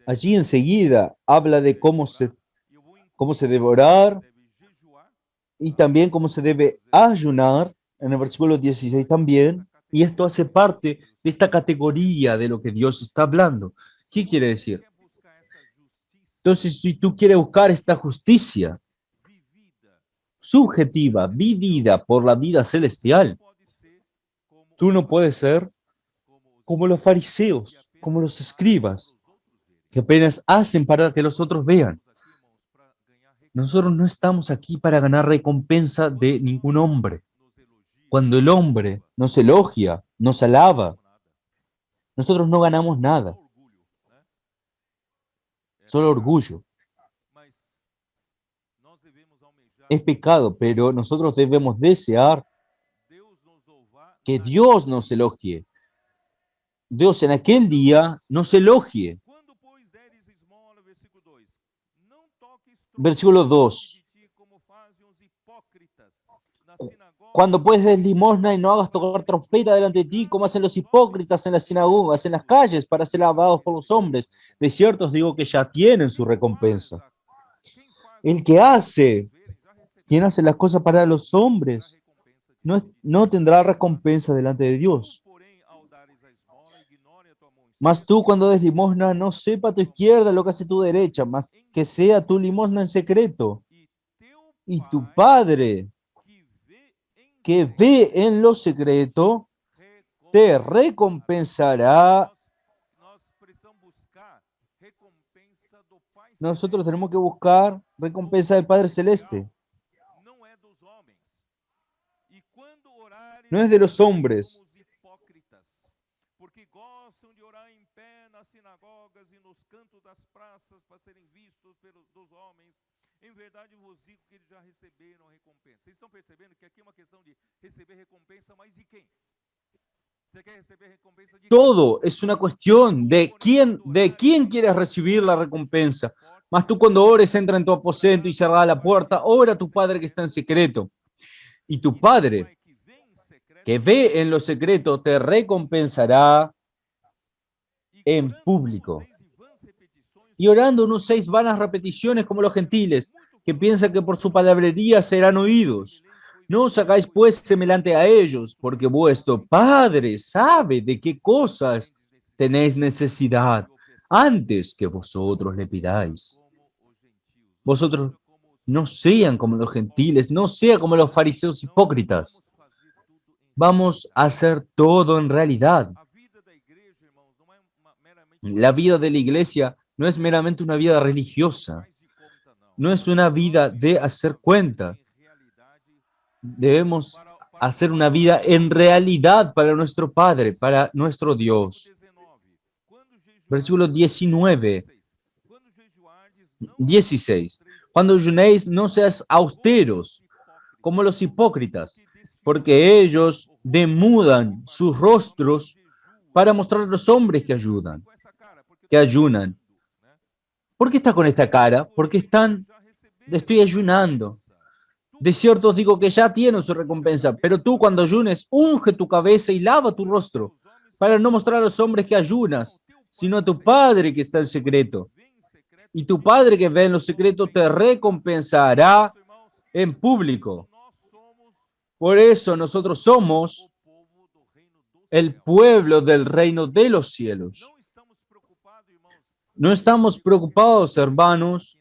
A: Allí enseguida habla de cómo se debe orar y también cómo se debe ayunar, en el versículo 16 también, y esto hace parte de esta categoría de lo que Dios está hablando. ¿Qué quiere decir? Entonces, si tú quieres buscar esta justicia subjetiva, vivida por la vida celestial, tú no puedes ser como los fariseos, como los escribas, que apenas hacen para que los otros vean. Nosotros no estamos aquí para ganar recompensa de ningún hombre. Cuando el hombre nos elogia, nos alaba, nosotros no ganamos nada. Solo orgullo. Es pecado, pero nosotros debemos desear que Dios nos elogie. Dios en aquel día nos elogie. Versículo 2. Cuando pues des limosna y no hagas tocar trompeta delante de ti, como hacen los hipócritas en las sinagogas, en las calles, para ser alabados por los hombres. De cierto os digo que ya tienen su recompensa. Quien hace las cosas para los hombres, no tendrá recompensa delante de Dios.
B: Porém, ao dares a esmola, ignore a tua mão
A: Mas tú cuando des limosna, no sepa a tu izquierda lo que hace tu derecha, mas que sea tu limosna en secreto.
B: e teu
A: Y tu
B: pai
A: Padre
B: que vê em
A: que
B: secreto
A: ve en lo secreto, te recompensará.
B: Nós precisamos buscar recompensa do Pai
A: Nosotros
B: Celeste.
A: tenemos que buscar recompensa del Padre Celeste.
B: Não é dos homens. E quando orares,
A: No es de los hombres.
B: como os hipócritas, porque gostam de orar em pé nas sinagogas e nos cantos das praças para serem vistos dos homens. Em verdade vos digo que eles já receberam recompensa. Vocês estão percebendo que aqui é uma questão de receber recompensa, mas de quem? Você quer receber recompensa de quem?
A: Todo es una cuestión de quién quieres recibir la recompensa. Mas tú cuando ores, entra en tu aposento y cerrada la puerta, ora a tu Padre que está en secreto. Y tu Padre que ve en lo secreto te recompensará en público. Y orando unos 6 vanas repeticiones como los gentiles, que piensan que por su palabrería serán oídos. No os hagáis pues semejante a ellos, porque vuestro Padre sabe de qué cosas tenéis necesidad antes que vosotros le pidáis. Vosotros no sean como los gentiles, no sean como los fariseos hipócritas. Vamos a hacer todo en realidad. La vida de la iglesia no es meramente una vida religiosa, no es una vida de hacer cuentas. Debemos hacer una vida en realidad para nuestro Padre, para nuestro Dios. Versículo 19, 16. Cuando ayunéis, no seas austeros como los hipócritas, porque ellos demudan sus rostros para mostrar a los hombres que ayunan. ¿Por qué está con esta cara? Porque estoy ayunando. De cierto os digo que ya tienen su recompensa, pero tú cuando ayunes, unge tu cabeza y lava tu rostro, para no mostrar a los hombres que ayunas, sino a tu Padre que está en secreto. Y tu Padre que ve en lo secreto te recompensará en público. Por eso nosotros somos el pueblo del reino de los cielos. No estamos preocupados, hermanos,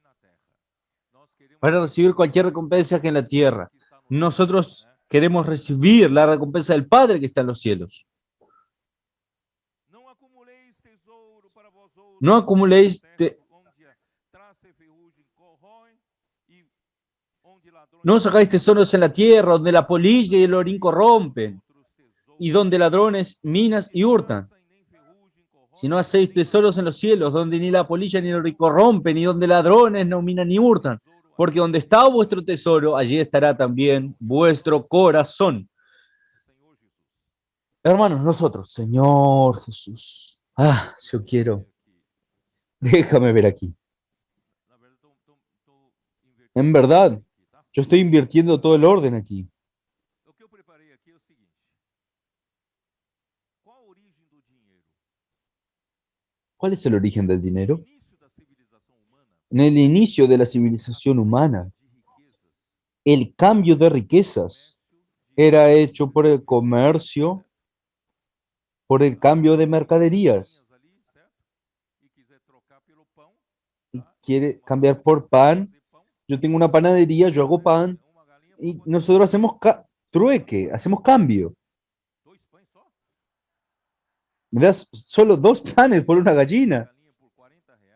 A: para recibir cualquier recompensa que en la tierra. Nosotros queremos recibir la recompensa del Padre que está en los cielos. No acumuléis no sacáis tesoros en la tierra, donde la polilla y el orín corrompen, y donde ladrones minas y hurtan. Si no hacéis tesoros en los cielos, donde ni la polilla ni el orín corrompen, y donde ladrones no minan ni hurtan. Porque donde está vuestro tesoro, allí estará también vuestro corazón. Hermanos, nosotros, Señor Jesús. Yo quiero. Déjame ver aquí. En verdad, yo estoy invirtiendo todo el orden aquí. ¿Cuál es el origen del dinero? En el inicio de la civilización humana, el cambio de riquezas era hecho por el comercio, por el cambio de mercaderías. Quiere cambiar por pan. Yo tengo una panadería, yo hago pan y nosotros hacemos trueque, hacemos cambio. Me das solo 2 panes por una gallina.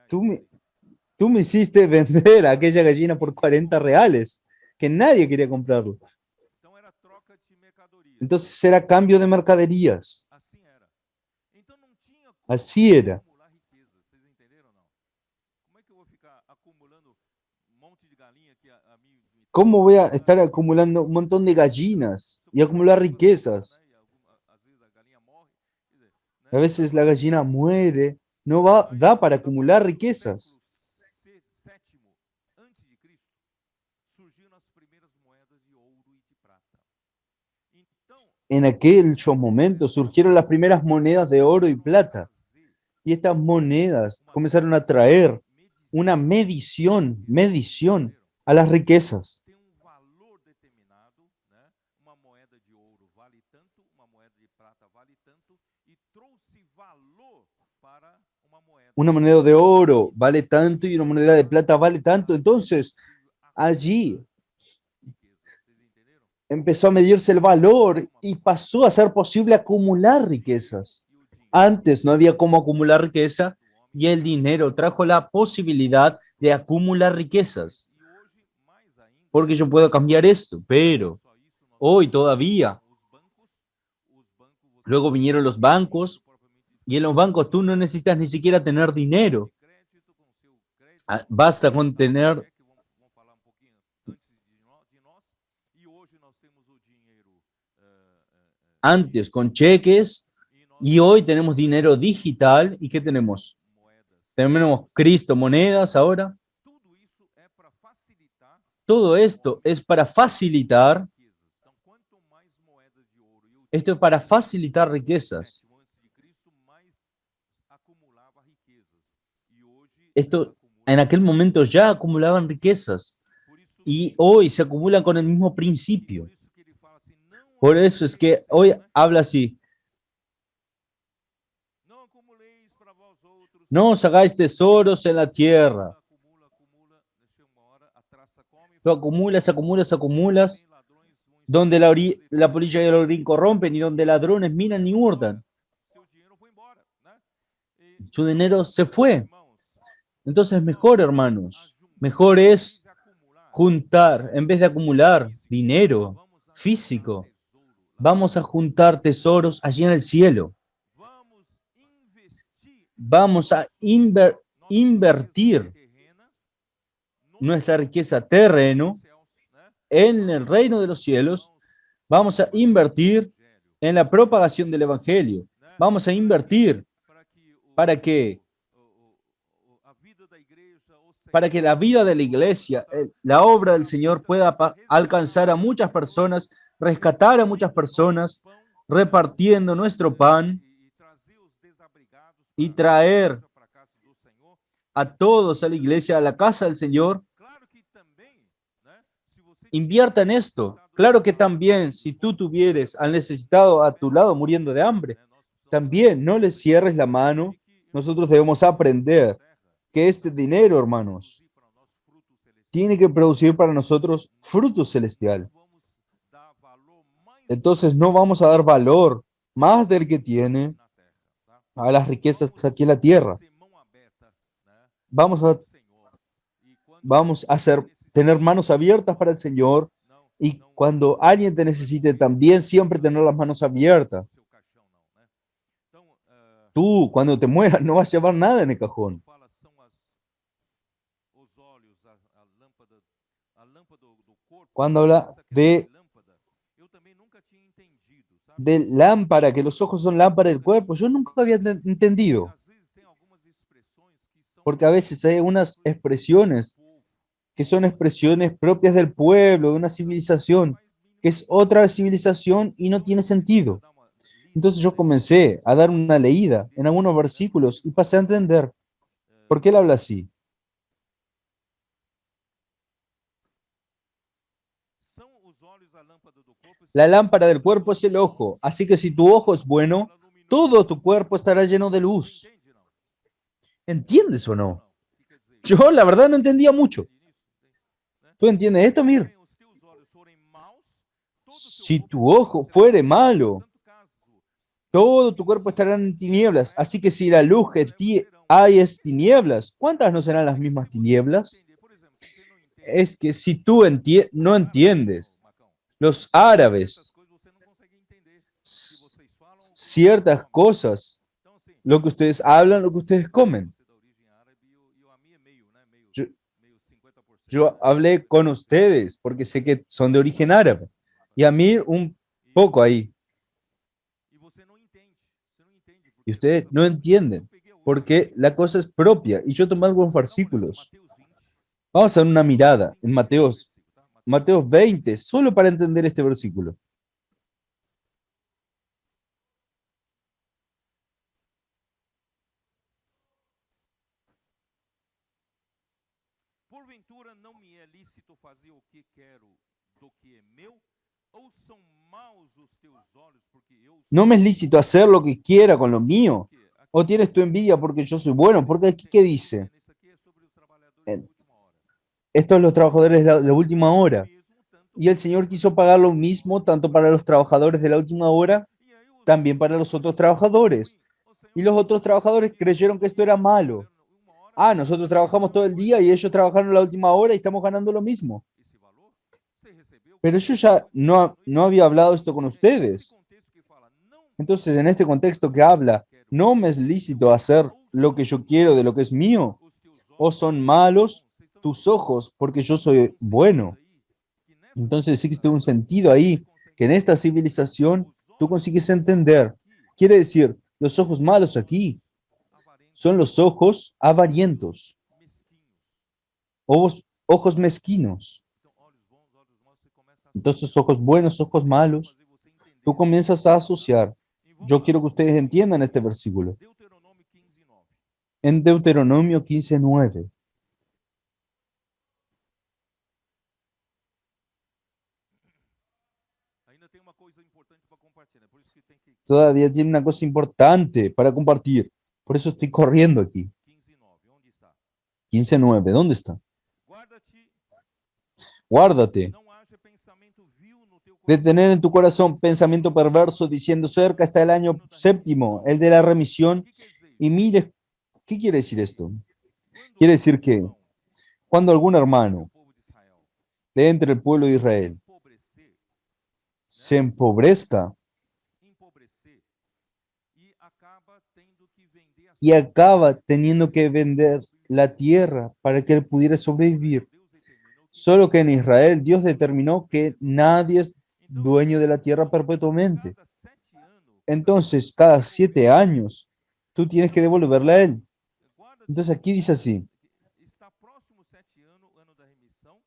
A: Tú me hiciste vender a aquella gallina por 40 reales, que nadie quería comprarlo. Entonces era cambio de mercaderías. Así era. ¿Cómo voy a estar acumulando un montón de gallinas y acumular riquezas? A veces la gallina muere, no da para acumular riquezas. En aquellos momentos surgieron las primeras monedas de oro y plata. Y estas monedas comenzaron a traer una medición a las riquezas.
B: tanto, uma moeda de prata vale tanto, e trouxe valor para uma
A: una
B: moeda
A: moneda de oro vale tanto y una moneda de plata vale tanto. Entonces,
B: que
A: allí
B: riquezas. Vocês entenderam?
A: empezó a medirse el valor y pasó a ser posible acumular riquezas.
B: E o dinheiro
A: Antes no había cómo acumular riqueza
B: do homem
A: y el dinero trajo la posibilidad de acumular riquezas.
B: e hoje mais ainda,
A: Porque yo puedo cambiar esto,
B: não
A: pero
B: só isso, nós
A: hoy
B: temos
A: todavía,
B: os bancos você
A: luego
B: não
A: vinieron
B: precisa
A: los
B: ter dinheiro
A: bancos
B: propriamente dito,
A: y en
B: com
A: los
B: seu
A: bancos tú no necesitas ni siquiera tener dinero.
B: de crédito, com seu crédito,
A: Basta con tener
B: cheque, vamos falar um pouquinho antes de nós, e hoje nós temos o dinheiro
A: antes con cheques
B: e nós
A: y hoy tenemos dinero digital. ¿Y qué tenemos?
B: moedas.
A: Tenemos Cristo monedas ahora.
B: Tudo isso é para facilitar
A: Todo esto es para facilitar,
B: riquezas. Então, quanto mais moedas de ouro e o
A: esto es
B: dinheiro
A: para facilitar riquezas.
B: sétimo antes de Cristo, mais acumulava riquezas. E hoje
A: Esto
B: acumula
A: en aquel
B: mais.
A: momento ya acumulaban riquezas
B: Por isso
A: y
B: que
A: hoy se acumulan con el mismo principio.
B: por isso que ele fala assim, não
A: Por eso es
B: acumuleis,
A: que hoy
B: né?
A: habla así,
B: Não acumuleis para vós outros.
A: no os hagáis tesoros en la tierra.
B: Acumula. Deixa uma hora, a traça come,
A: Tú acumulas, acumulas, acumulas,
B: vem ladrões, vão
A: donde
B: extrair tudo e
A: la polilla y el orín corrompen y donde ladrones minan ni hurtan.
B: seu dinheiro foi embora, né?
A: Su
B: Então,
A: dinero se fue.
B: irmãos,
A: Entonces
B: nós
A: mejor,
B: vamos
A: hermanos,
B: ajuntar,
A: mejor
B: em
A: es
B: vez de acumular
A: juntar, en vez de acumular
B: físico,
A: dinero
B: vamos ajuntar
A: físico,
B: tesouro lá no
A: vamos a juntar tesoros allí en el cielo.
B: Vamos investir
A: Vamos a
B: nossa riqueza
A: invertir
B: terrena no
A: nuestra
B: reino
A: riqueza
B: dos
A: terreno
B: céus, né?
A: en el
B: Vamos,
A: reino de los cielos.
B: irmãos,
A: Vamos a
B: propagar o
A: invertir
B: evangelho,
A: en la propagación del evangelio.
B: né?
A: Vamos a invertir
B: Para que
A: para que,
B: a vida da igreja, o
A: para que
B: Senhor
A: la vida de la
B: possa
A: iglesia,
B: alcançar
A: la obra del Señor
B: muitas
A: pueda
B: pessoas, resgatar
A: alcanzar a
B: muitas
A: muchas
B: pessoas,
A: personas, rescatar a muchas
B: repartindo o nosso
A: personas,
B: pão
A: repartiendo nuestro pan
B: e trazer os desabrigados
A: y
B: para a
A: traer
B: igreja, para a casa do Senhor.
A: a todos a la iglesia, a la casa del Señor.
B: Claro que também, né? Se você tiver
A: Invierta en esto.
B: necessitado do
A: Claro que
B: seu lado
A: también,
B: morrendo de
A: si tú
B: fome,
A: tuvieres al necesitado a tu lado muriendo de hambre,
B: né? Nós precisamos
A: también no le
B: aprender
A: cierres la mano.
B: de que, irmãos,
A: Nosotros
B: esse
A: debemos
B: dinheiro aqui na
A: aprender
B: terra
A: que este dinero,
B: tem que
A: hermanos,
B: produzir para nós fruto celestial.
A: tiene que producir para nosotros fruto
B: Nós
A: celestial.
B: não vamos dar valor mais do
A: Entonces
B: que
A: no vamos a dar valor más del que
B: aqui
A: tiene
B: na terra, tá?
A: a las riquezas
B: Vamos
A: aquí en la tierra.
B: ser mão aberta, né?
A: Vamos
B: Para
A: a,
B: o Senhor. E quando
A: vamos a
B: alguém te
A: tener
B: necessitar,
A: manos abiertas para el Señor,
B: não,
A: y
B: não,
A: cuando
B: não
A: alguien te
B: vai
A: necesite,
B: correr
A: también siempre
B: buscando
A: tener las manos abiertas.
B: o seu caixão, não, né? Então,
A: Tú, cuando te mueras, no vas a llevar nada en el
B: quando
A: cajón.
B: fala são os olhos, a lâmpada do corpo,
A: Cuando habla
B: essa questão de lâmpada, eu também nunca tinha entendido, sabe?
A: de lámpara, que los ojos son lámpara del cuerpo, yo nunca había entendido,
B: Às vezes tem algumas expressões que são
A: porque a veces hay unas
B: próprias do
A: expresiones
B: povo,
A: que son expresiones propias del pueblo, de una civilización,
B: faz mínimo
A: que es otra civilización y no
B: Então
A: tiene
B: eu comecei a
A: sentido.
B: dar uma lida
A: Entonces yo
B: nessa
A: comencé a dar una
B: e
A: leída
B: entender,
A: en algunos
B: né? Porque
A: versículos
B: ele
A: y
B: fala
A: pasé a entender por qué él habla así.
B: são os olhos a lâmpada do corpo,
A: La lámpara del cuerpo es el ojo, así que si tu ojo es bueno, todo tu cuerpo estará lleno de
B: Você
A: luz.
B: entende não?
A: ¿Entiendes o
B: Entende ou
A: no?
B: não? O que quer dizer isso?
A: Yo la verdad no entendía mucho.
B: Entende nisso? Né?
A: ¿Tú entiendes esto, Mir?
B: Porém, os teus olhos forem maus, todo o seu
A: Si
B: corpo
A: tu
B: estará
A: ojo
B: em
A: fuere
B: trevas.
A: malo,
B: Tanto caso
A: todo tu cuerpo estará en tinieblas. Así que si la luz que hay es tinieblas, ¿cuántas no serán las
B: é que
A: mismas
B: se você não
A: tinieblas?
B: entender, por exemplo, se você não entende
A: Es que si tú no
B: árabe,
A: entiendes,
B: Macão,
A: los
B: certas
A: árabes,
B: coisas você não consegue entender que vocês falam ou que vocês
A: ciertas
B: comem.
A: cosas,
B: Então, assim,
A: lo que ustedes hablan, lo que ustedes comen.
B: você da origem árabe e a minha é meio, né?
A: Yo,
B: Meio 50%.
A: yo hablé con ustedes porque sé que son de origen árabe y a mí un poco ahí.
B: E você não entende. Você não entende
A: Y
B: porque a
A: ustedes
B: coisa
A: no
B: própria. Eu
A: entienden
B: peguei alguns
A: porque la cosa es propia. Y yo tomé algunos
B: Dá uma olhada,
A: versículos.
B: Mateus 20.
A: Vamos a dar una mirada en
B: Mateus 20, primeiro versículo, tá?
A: Mateo 20, solo para entender este versículo.
B: Porventura não me é lícito fazer o que quero do que é meu, Ou são maus os teus olhos porque eu
A: ¿No
B: sou
A: me es
B: bom?
A: lícito hacer lo que quiera con lo mío?
B: Porque aqui
A: ¿O
B: está
A: tienes tu
B: dizendo,
A: envidia porque yo soy bueno? Porque aquí, ¿qué dice?
B: isso aqui é sobre os trabalhadores de
A: Eh,
B: última hora.
A: Estos los trabajadores de la última
B: Pagar o
A: hora.
B: mesmo tanto
A: Y el
B: para os
A: Señor quiso pagar
B: trabalhadores
A: lo
B: de última
A: mismo
B: hora
A: tanto
B: quanto
A: para
B: para
A: los
B: os trabalhadores
A: trabajadores
B: de
A: de la
B: primeira
A: última
B: hora.
A: hora,
B: E aí os
A: también para los
B: trabalhadores
A: otros
B: de última hora acham
A: trabajadores.
B: ruim. Ô
A: Y
B: Senhor,
A: los otros trabajadores creyeron que esto era malo.
B: uma hora,
A: Ah, nosotros
B: nós estamos
A: trabajamos todo
B: ganhando
A: el día y ellos trabajaron la última hora y estamos ganando lo mismo.
B: esse valor. Você recebeu
A: Pero
B: quando
A: yo
B: trabalhou
A: ya
B: 8 horas da noite?
A: no había hablado esto con
B: É nesse
A: ustedes.
B: contexto que fala, não
A: Entonces, en este contexto que habla,
B: quero
A: ¿no me es
B: o teu
A: lícito
B: olho,
A: hacer
B: ou
A: lo
B: são
A: que yo
B: maus
A: quiero de lo que es mío?
B: os teus
A: ¿O
B: olhos
A: son
B: porque eu sou
A: malos
B: bom? Vocês estão
A: tus
B: entendendo?
A: ojos porque yo
B: Então tem
A: soy
B: um sentido
A: bueno?
B: aí que nessa
A: Entonces existe un
B: civilização
A: sentido
B: você
A: ahí
B: consegue
A: que en esta
B: entender.
A: civilización
B: Os
A: tú
B: olhos
A: consigues
B: maus
A: entender.
B: aqui
A: Quiere decir, los ojos
B: são
A: malos
B: os olhos
A: aquí
B: avarentos,
A: son los ojos
B: olhos
A: avarientos,
B: mesquinhos.
A: ojos mezquinos.
B: Então, olhos bons, olhos maus, você começa a
A: Entonces,
B: associar.
A: ojos buenos, ojos
B: Eu quero
A: malos,
B: fazer você entender
A: tú
B: esse
A: comienzas
B: versículo.
A: a
B: Tá?
A: asociar.
B: E
A: Yo
B: vamos lá,
A: quiero que ustedes entiendan este versículo.
B: Deuteronômio 15:9.
A: En Deuteronomio 15:9.
B: Ainda tem uma coisa importante para compartilhar, por isso que tem que
A: Todavía tiene una cosa importante para compartir. Por eso estoy corriendo aquí.
B: 15:9. Onde está?
A: 15:9. ¿Dónde está?
B: Guarda-te,
A: Guárdate
B: não haja pensamento vil no teu
A: de
B: coração.
A: tener en tu corazón pensamiento perverso diciendo cerca está el año
B: Ano da
A: séptimo,
B: remissão.
A: el de la
B: O
A: remisión.
B: que quer dizer
A: Y
B: isso?
A: mire, ¿qué quiere decir esto?
B: Quando
A: Quiere
B: algum
A: decir que
B: irmão
A: cuando algún
B: entre o
A: hermano
B: povo de Israel
A: de entre el pueblo de Israel
B: empobrecer,
A: se empobrezca
B: empobrecer e acaba tendo que vender a
A: y
B: sua
A: acaba
B: terra
A: teniendo que vender la tierra para que él pudiera sobrevivir,
B: Deus determinou que
A: solo que en
B: ninguém
A: Israel Dios
B: podia
A: determinó
B: vender
A: que
B: a sua terra.
A: nadie es
B: Então,
A: dueño de la tierra
B: irmão,
A: perpetuamente.
B: cada 7 anos,
A: Entonces,
B: você
A: cada
B: devolver
A: 7
B: para ele.
A: años, tú tienes que
B: Então,
A: devolverle a él.
B: guarda-te
A: Entonces aquí dice así,
B: está próximo 7 anos, ano da remissão,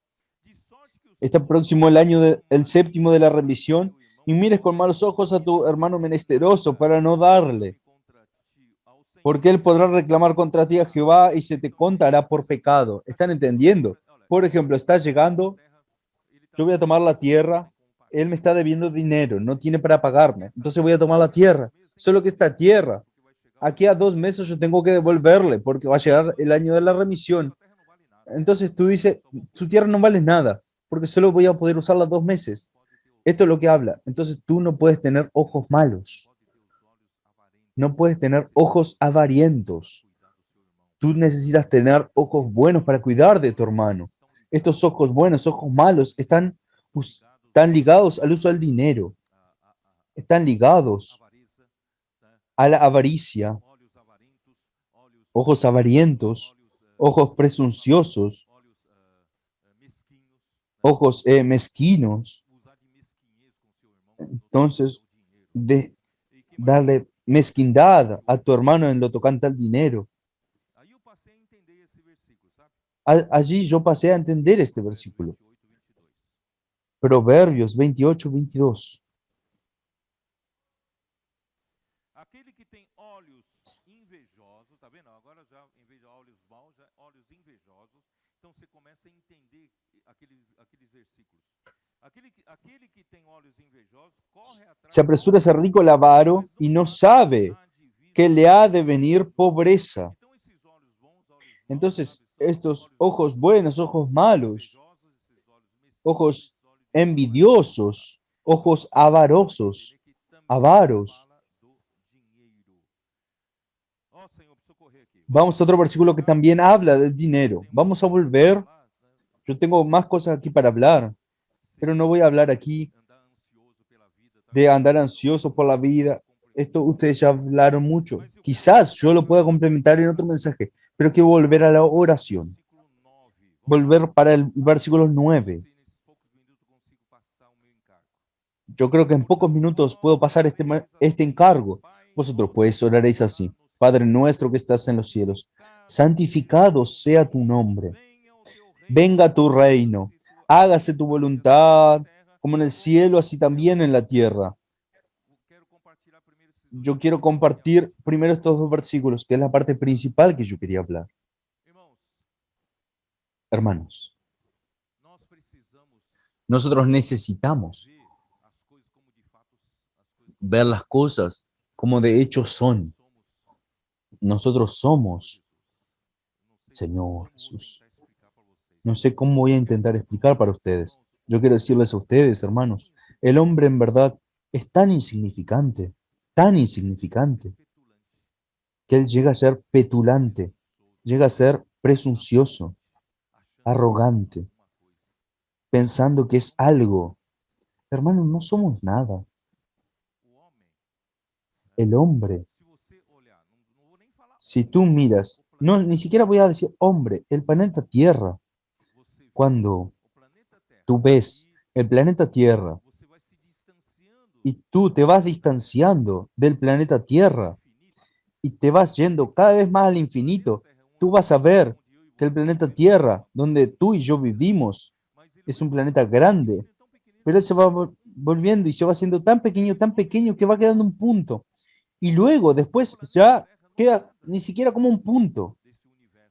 B: de sorte que os
A: está
B: teus
A: próximo el
B: olhos
A: año
B: não
A: el séptimo de la
B: machuquem o
A: remisión
B: teu irmão
A: y mires con malos
B: pobre
A: ojos a
B: e
A: tu
B: não
A: hermano menesteroso
B: reclame
A: para no darle,
B: contra ti ao Senhor
A: porque él podrá
B: e se
A: reclamar
B: te
A: contra ti a
B: contará
A: Jehová y
B: por
A: se te
B: omissão de ti.
A: contará por pecado.
B: Está
A: ¿Están
B: chegando alguém
A: entendiendo?
B: para, olha,
A: Por
B: eu
A: ejemplo,
B: vou
A: está
B: tomar tua
A: llegando,
B: terra, ele está
A: yo voy a tomar
B: devendo
A: la
B: dinheiro, não
A: tierra,
B: tem como pagar.
A: él me está debiendo dinero, no tiene para
B: Você
A: pagarme,
B: quer
A: entonces
B: saber
A: voy a
B: quando
A: tomar
B: vai
A: la
B: chegar 2
A: tierra.
B: meses? Tem que
A: Solo que esta
B: devolver agora,
A: tierra,
B: porque vai chegar o
A: aquí a
B: ano da
A: 2 meses
B: remissão.
A: yo tengo que devolverle, porque va a llegar el año de la remisión.
B: Sua terra não vale nada.
A: Entonces tú dices,
B: Só vou
A: su
B: poder
A: tierra
B: usar
A: no
B: ela
A: vale
B: 2 meses.
A: nada, porque solo voy a poder usarla 2 meses.
B: Pode ter os
A: Esto es
B: olhos
A: lo que
B: maus,
A: habla. Entonces tú no puedes tener ojos malos,
B: pode ter os olhos avarentos.
A: no puedes tener
B: Você
A: ojos
B: precisa ter para
A: avarientos.
B: cuidar do seu irmão.
A: Tú necesitas tener ojos buenos para cuidar de tu hermano.
B: Estão
A: Estos
B: ligados
A: ojos buenos, ojos malos, están,
B: ligados
A: están ligados al uso del dinero,
B: à
A: están ligados
B: avareza, né?
A: a la avaricia,
B: Olhos avarentos, olhos
A: ojos avarientos, ojos presunciosos,
B: olhos mesquinhos, né?
A: ojos mezquinos.
B: Usar de mesquinhez com seu irmão no
A: Entonces,
B: tocante ao dinheiro.
A: de
B: E que mais?
A: darle mezquindad a tu hermano en lo tocante al dinero.
B: Aí eu passei a entender esse versículo, sabe?
A: Allí yo pasé a entender este versículo.
B: Provérbios 28, 22.
A: Proverbios 28:22.
B: Aquele que tem olhos invejosos, tá vendo? Agora já, em vez de olhos maus, já olhos invejosos. Então você começa a entender aqueles versículos. Aquele que tem olhos invejosos corre atrás
A: Se apresura a ser rico el avaro
B: mas
A: y
B: não
A: no
B: sabe
A: sabe
B: a divina
A: que le ha de venir pobreza.
B: Então esses olhos bons, olhos maus,
A: Entonces,
B: sabe, são
A: estos
B: olhos
A: ojos buenos, ojos malos,
B: invejosos, esses olhos mesquinhos,
A: ojos
B: esses olhos de
A: envidiosos, ojos avarosos,
B: que também
A: avaros.
B: fala do dinheiro. Ó, Senhor, preciso correr aqui.
A: Vamos a otro versículo que también habla del dinero. Vamos a volver. Yo tengo más cosas aquí para hablar, pero no voy a hablar aquí
B: Andar ansioso pela vida, tá?
A: de andar ansioso por la vida. Esto ustedes ya hablaron mucho. Quizás yo lo pueda complementar en otro mensaje, pero quiero volver a la oración.
B: Versículo 9.
A: Volver para el versículo 9.
B: Se nesses poucos minutos eu consigo passar o meu encargo.
A: Yo creo que en pocos minutos puedo pasar este encargo. Vosotros pues oraréis así. Padre nuestro que estás en los cielos, santificado sea tu nombre. Venga tu reino. Hágase tu voluntad, como en el cielo, así también en la tierra. Yo quiero compartir primero estos 2 versículos, que es la parte principal que yo quería hablar. Hermanos, nosotros necesitamos ver las cosas como de hecho son. Nosotros somos, Señor Jesús. No sé cómo voy a intentar explicar para ustedes. Yo quiero decirles a ustedes, hermanos, el hombre en verdad es tan insignificante, que él llega a ser petulante, llega a ser presuncioso, arrogante, pensando que es algo. Hermanos, no somos nada. El hombre, si tú miras, no, ni siquiera voy a decir hombre, el planeta Tierra, cuando tú ves el planeta Tierra y tú te vas distanciando del planeta Tierra y te vas yendo cada vez más al infinito, tú vas a ver que el planeta Tierra, donde tú y yo vivimos, es un planeta grande, pero él se va volviendo y se va haciendo tan pequeño que va quedando un punto. Y luego, después, ya queda ni siquiera como un punto.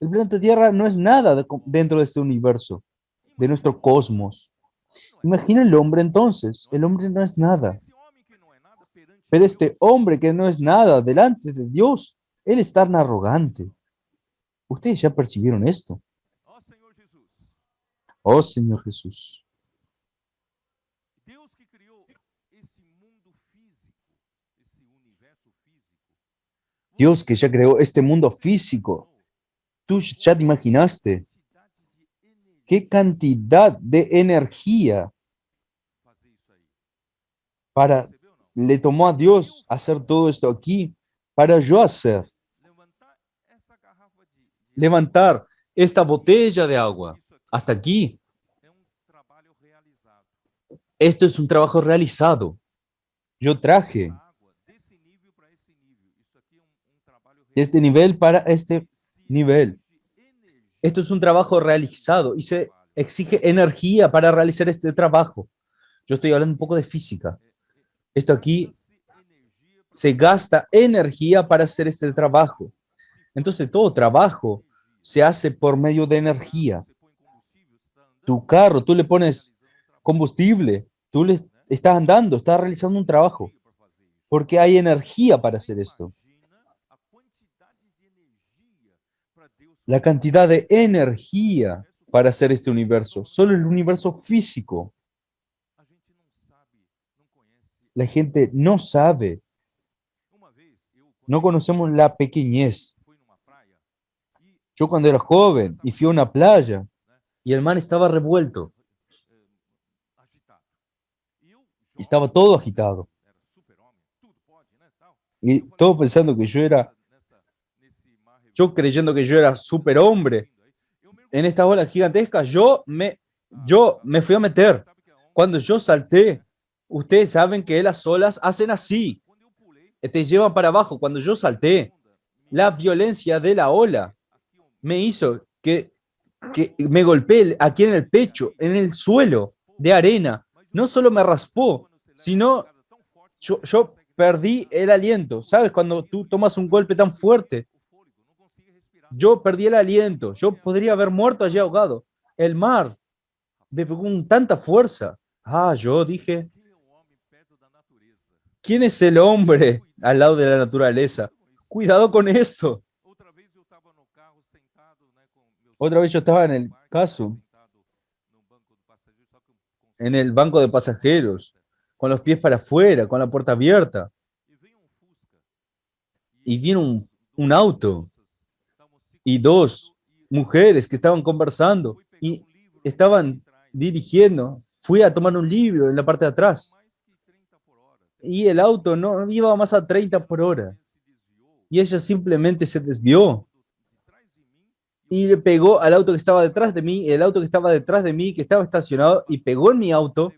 A: El planeta Tierra no es nada dentro de este universo, de nuestro cosmos. Imagina el hombre entonces, el hombre no es nada. Pero este hombre que no es nada delante de Dios, él es tan arrogante. Ustedes ya percibieron esto. Oh Señor Jesús. Dios que ya creó este mundo físico. Tú ya te imaginaste qué cantidad de energía para le tomó a Dios hacer todo esto aquí para yo hacer. Levantar esta botella de agua hasta aquí. Esto es un trabajo realizado. Yo traje de este nivel para este nivel. Esto es un trabajo realizado y se exige energía para realizar este trabajo. Yo estoy hablando un poco de física. Esto aquí se gasta energía para hacer este trabajo. Entonces, todo trabajo se hace por medio de energía. Tu carro, tú le pones combustible, tú le estás andando, estás realizando un trabajo, porque hay energía para hacer esto. La cantidad de energía para hacer este universo, solo el universo físico. La gente no sabe, no conocemos la pequeñez. Yo cuando era joven y fui a una playa y el mar estaba revuelto, estaba todo agitado. Y todo pensando que yo creyendo que yo era superhombre, en esta ola gigantesca, yo me fui a meter. Cuando yo salté, ustedes saben que las olas hacen así, te llevan para abajo. Cuando yo salté, la violencia de la ola me hizo que me golpeé aquí en el pecho, en el suelo de arena. No solo me raspó, sino yo perdí el aliento. ¿Sabes? Cuando tú tomas un golpe tan fuerte, yo perdí el aliento. Yo podría haber muerto allí ahogado. El mar me pegó con tanta fuerza. Ah, yo dije, ¿quién es el hombre al lado de la naturaleza? Cuidado con esto. Otra vez yo estaba en el caso, en el banco de pasajeros, con los pies para afuera, con la puerta abierta, y vino un auto y dos mujeres que estaban conversando y estaban dirigiendo. Fui a tomar un libro en la parte de atrás y el auto no iba más a 30 por hora y ella simplemente se desvió y le pegó al auto que estaba detrás de mí, el auto que estaba detrás de mí, que estaba estacionado, y pegó en mi auto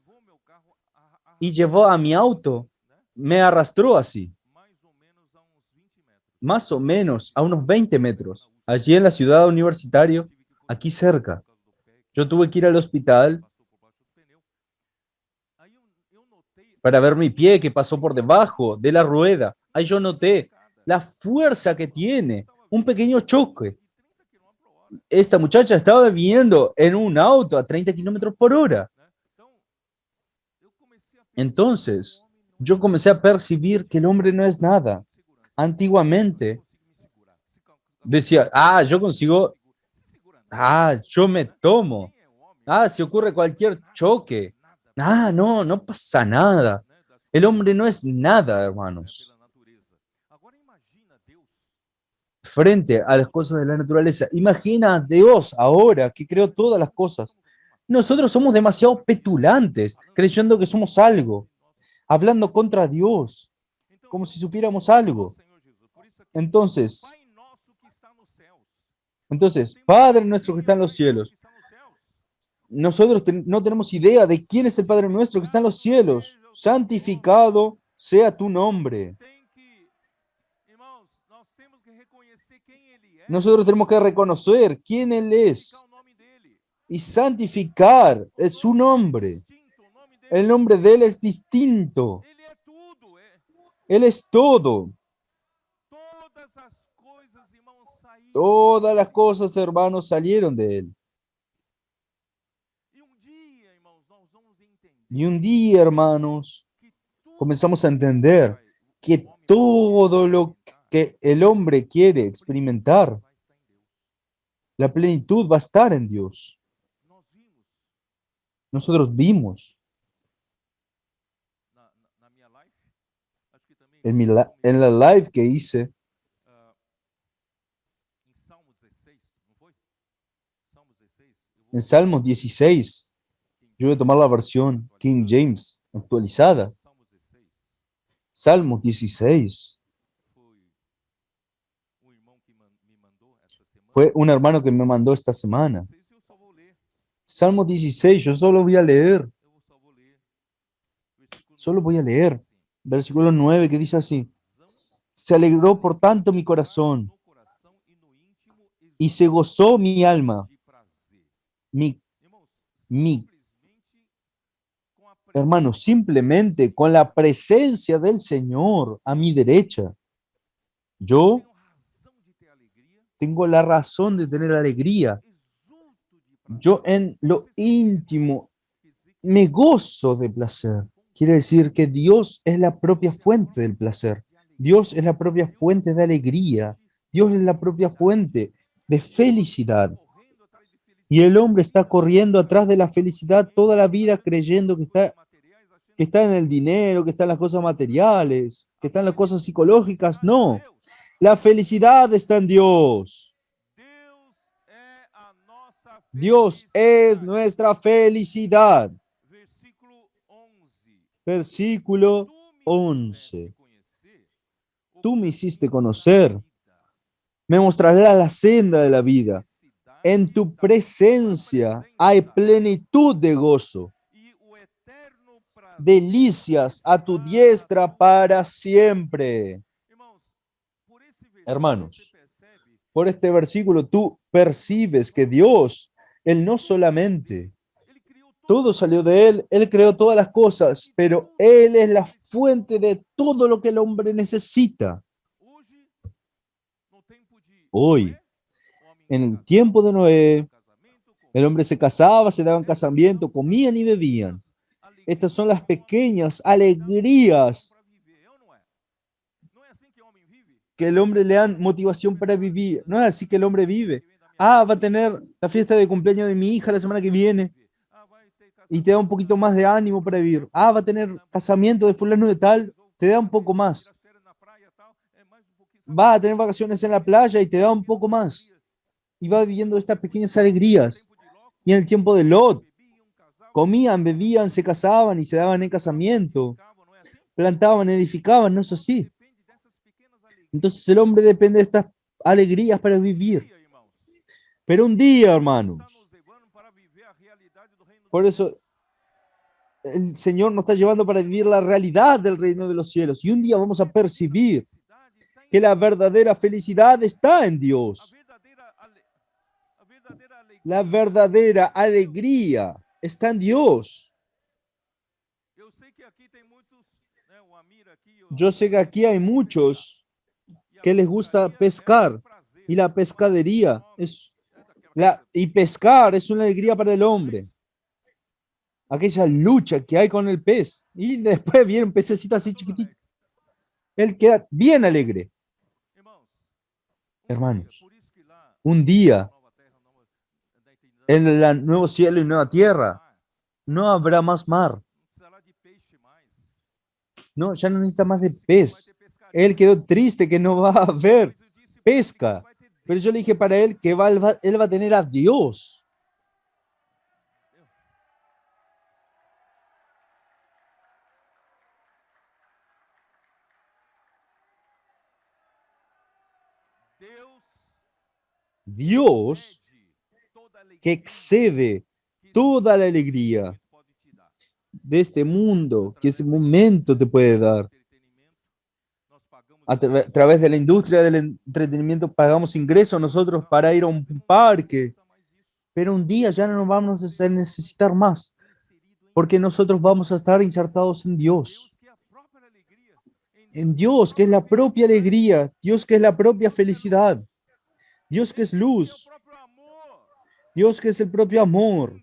A: y llevó a mi auto, me arrastró así, más o menos a unos 20 metros, allí en la ciudad universitaria, aquí cerca. Yo tuve que ir al hospital para ver mi pie que pasó por debajo de la rueda. Ahí yo noté la fuerza que tiene, un pequeño choque. Esta muchacha estaba viviendo en un auto a 30 kilómetros por hora. Entonces, yo comencé a percibir que el hombre no es nada. Antiguamente decía, yo consigo, yo me tomo. Si ocurre cualquier choque. No, no pasa nada. El hombre no es nada, hermanos, frente a las cosas de la naturaleza. Imagina a Dios ahora que creó todas las cosas. Nosotros somos demasiado petulantes, creyendo que somos algo, hablando contra Dios, como si supiéramos algo. Entonces, Padre nuestro que está en los cielos, nosotros no tenemos idea de quién es el Padre nuestro que está en los cielos. Santificado sea tu nombre. Nosotros tenemos que reconocer quién Él es y santificar su nombre. El nombre de Él es distinto. Él es todo. Todas las cosas, hermanos, salieron de Él. Y un día, hermanos, comenzamos a entender que todo lo que el hombre quiere experimentar, la plenitud va a estar en Dios. Nosotros vimos en la live que hice, en Salmos 16, yo voy a tomar la versión King James actualizada. Salmos 16. Fue un hermano que me mandó esta semana. Salmos 16, yo solo voy a leer. Solo voy a leer. Versículo 9 que dice así. Se alegró por tanto mi corazón y se gozó mi alma. Mi hermano, simplemente con la presencia del Señor a mi derecha, yo tengo la razón de tener alegría. Yo en lo íntimo me gozo de placer. Quiere decir que Dios es la propia fuente del placer. Dios es la propia fuente de alegría. Dios es la propia fuente de felicidad. Y el hombre está corriendo atrás de la felicidad toda la vida creyendo que está en el dinero, que está en las cosas materiales, que está en las cosas psicológicas. No, la felicidad está en Dios. Dios es nuestra felicidad. Versículo 11. Tú me hiciste conocer, me mostrarás la senda de la vida. En tu presencia hay plenitud de gozo, delicias a tu diestra para siempre. Hermanos, por este versículo tú percibes que Dios, Él no solamente, todo salió de Él, Él creó todas las cosas, pero Él es la fuente de todo lo que el hombre necesita. Hoy, en el tiempo de Noé, el hombre se casaba, se daban casamiento, comían y bebían. Estas son las pequeñas alegrías que el hombre le dan motivación para vivir. No es así que el hombre vive. Va a tener la fiesta de cumpleaños de mi hija la semana que viene y te da un poquito más de ánimo para vivir. Va a tener casamiento de fulano de tal, te da un poco más. Va a tener vacaciones en la playa y te da un poco más. Y va viviendo estas pequeñas alegrías. Y en el tiempo de Lot, comían, bebían, se casaban y se daban en casamiento. Plantaban, edificaban, no es así. Entonces el hombre depende de estas alegrías para vivir. Pero un día, hermanos, por eso el Señor nos está llevando para vivir la realidad del reino de los cielos. Y un día vamos a percibir que la verdadera felicidad está en Dios. La verdadera alegría está en Dios. Yo sé que aquí hay muchos que les gusta pescar y la pescadería y pescar es una alegría para el hombre. aquella lucha que hay con el pez. Y después viene un pececito así chiquitito. Él queda bien alegre. Hermanos, un día en el nuevo cielo y nueva tierra no habrá más mar. No, ya no necesita más de pez. Él quedó triste que no va a haber pesca. Pero yo le dije para él que él va a tener a Dios. Dios que excede toda la alegría de este mundo, que este momento te puede dar. A través de la industria del entretenimiento pagamos ingresos nosotros para ir a un parque, pero un día ya no nos vamos a necesitar más, porque nosotros vamos a estar insertados en Dios, que es la propia alegría, Dios que es la propia felicidad, Dios que es luz, Dios que es el propio amor.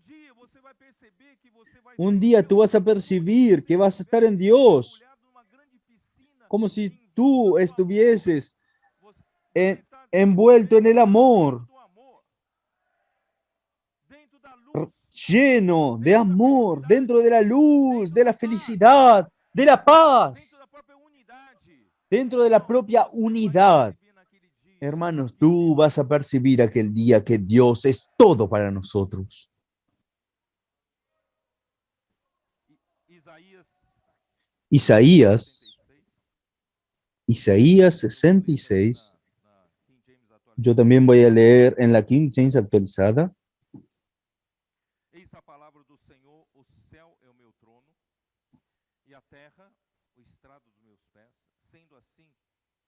A: Un día tú vas a percibir que vas a estar en Dios, como si tú estuvieses envuelto en el amor, lleno de amor, dentro de la luz, de la felicidad, de la paz, dentro de la propia unidad. Hermanos, tú vas a percibir aquel día que Dios es todo para nosotros. Isaías 66. Yo también voy a leer en la King James actualizada.
B: Eis a palavra do Senhor, o céu é o meu trono, e a terra, o estrado dos meus pés. Sendo assim,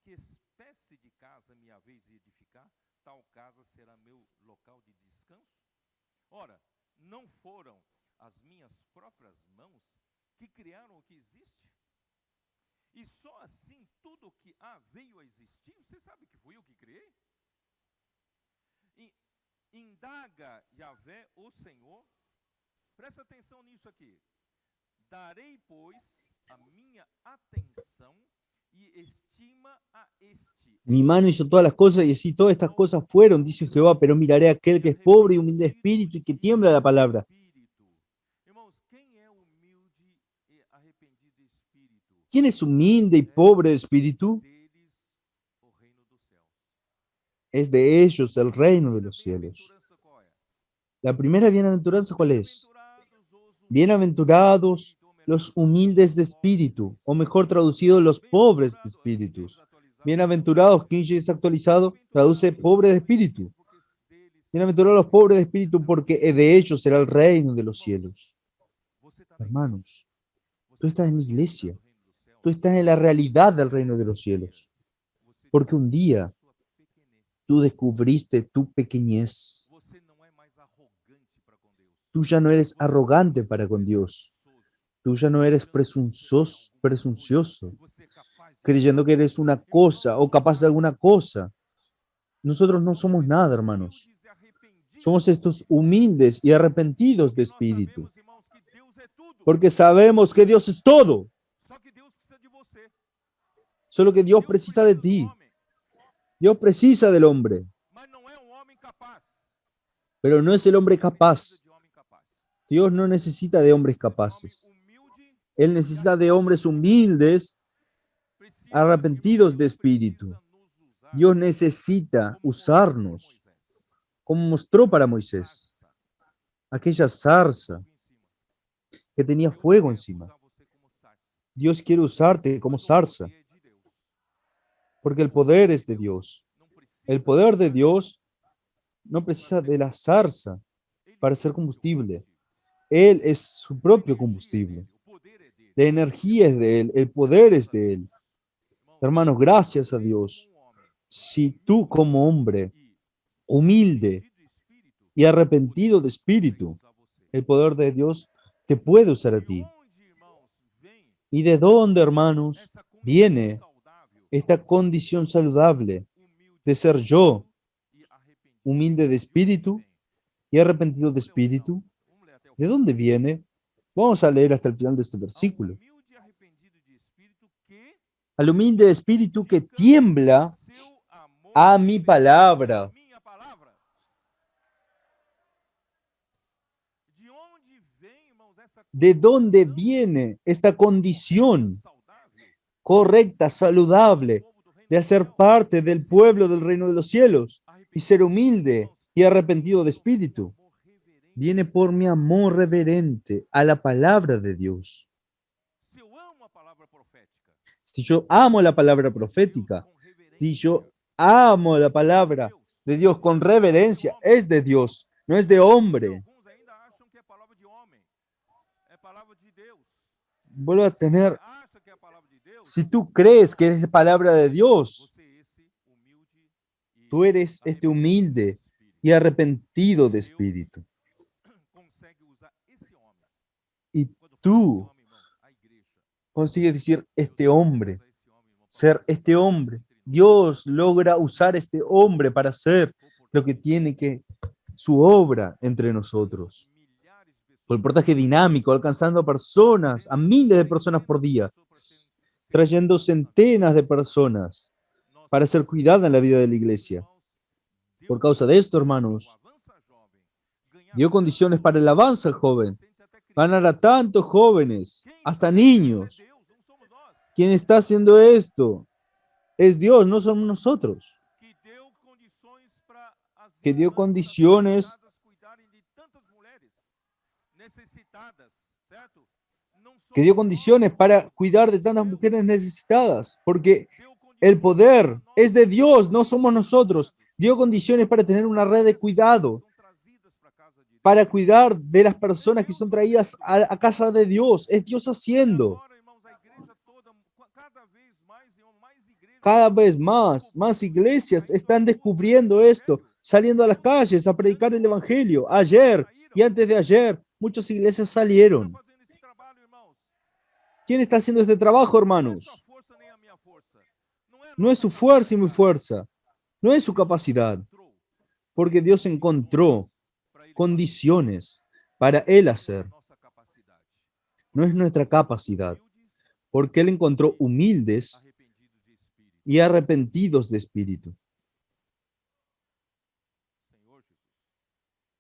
B: que espécie de casa me haveis de edificar? Tal casa será meu local de descanso? Ora, não foram as minhas próprias mãos que criaram o que existe? E só assim tudo o que há veio a existir? Você sabe que fui eu que criei? Indaga Yahvé, o Senhor. Presta atenção nisso aqui. Darei, pois, a minha atenção y estima a este.
A: Mi mano hizo todas las cosas y así todas estas cosas fueron, dice Jehová, pero miraré a aquel que es pobre y humilde de espíritu y que tiembla la palabra. ¿Quién es humilde y pobre de espíritu? Es de ellos el reino de los cielos. La primera bienaventuranza, ¿cuál es? Bienaventurados los humildes de espíritu, o mejor traducido, los pobres de espíritus. Bienaventurados, King James actualizado, traduce pobre de espíritu. Bienaventurados los pobres de espíritu, porque de ellos será el reino de los cielos. Hermanos, tú estás en la iglesia, tú estás en la realidad del reino de los cielos, porque un día tú descubriste tu pequeñez. Tú ya no eres arrogante para con Dios. Tú ya no eres presuncioso, creyendo que eres una cosa o capaz de alguna cosa. Nosotros no somos nada, hermanos. Somos estos humildes y arrepentidos de espíritu. Porque sabemos que Dios es todo. Solo que Dios precisa de ti. Dios precisa del hombre. Pero no es el hombre capaz. Dios no necesita de hombres capaces. Él necesita de hombres humildes, arrepentidos de espíritu. Dios necesita usarnos, como mostró para Moisés. Aquella zarza que tenía fuego encima. Dios quiere usarte como zarza, porque el poder es de Dios. El poder de Dios no precisa de la zarza para ser combustible. Él es su propio combustible. La energía es de Él, el poder es de Él. Hermanos, gracias a Dios. Si tú como hombre humilde y arrepentido de espíritu, el poder de Dios te puede usar a ti. ¿Y de dónde, hermanos, viene esta condición saludable de ser yo humilde de espíritu y arrepentido de espíritu? ¿De dónde viene? Vamos a leer hasta el final de este
B: Ao
A: versículo.
B: humilde e arrependido de espírito que
A: Al humilde espíritu que tiembla
B: seu amor
A: a mi palabra.
B: minha palavra. De onde vem, irmãos, essa
A: ¿De dónde
B: condição
A: viene esta condición
B: saudável
A: correcta, saludable,
B: povo do reino
A: de
B: do
A: hacer
B: céu?
A: parte del pueblo del reino de los cielos y ser humilde y arrepentido de espíritu?
B: Amor reverente.
A: Viene por mi amor reverente a la palabra de Dios.
B: Se eu amo a palavra profética,
A: Si yo amo la palabra
B: Deus
A: profética,
B: com reverência,
A: si yo amo la palabra
B: Deus.
A: de Dios con reverencia, es de Dios, no es de hombre.
B: Alguns ainda acham que é palavra de homem, é palavra de Deus.
A: Vuelvo a tener,
B: Acha que é a palavra de Deus?
A: si tú crees que es palabra de Dios,
B: Você é esse humilde e
A: tú eres este humilde y arrepentido de espíritu.
B: consegue usar esse homem.
A: Y
B: Quando fala
A: tú
B: esse homem, irmão, a igreja.
A: consigues decir este
B: Deus
A: hombre,
B: usa esse homem, irmão, para
A: ser
B: fazer
A: este
B: algo
A: hombre.
B: entre nós.
A: Dios logra usar este hombre para hacer lo que tiene que, su obra entre nosotros.
B: Milhares de pessoas,
A: Por el portaje dinámico, alcanzando a personas, a miles de personas por día, trayendo centenas de personas para ser cuidadas en la vida de la iglesia. Por causa de esto, hermanos, dio condiciones para el avance joven, ganar a tantos jóvenes, hasta niños. ¿Quién está haciendo esto? Es Dios, no somos nosotros. Que dio condiciones para cuidar de tantas mujeres necesitadas, porque el poder es de Dios, no somos nosotros. Dio condiciones para tener una red de cuidado, para cuidar de las personas que son traídas a casa de Dios. Es Dios haciendo. Cada vez más iglesias están descubriendo esto, saliendo a las calles a predicar el evangelio. Ayer y antes de ayer, muchas iglesias salieron. ¿Quién está haciendo este trabajo, hermanos? No es su fuerza y mi fuerza, no es su capacidad, porque Dios encontró condiciones para Él hacer. No es nuestra capacidad, porque Él encontró humildes y arrepentidos de espíritu.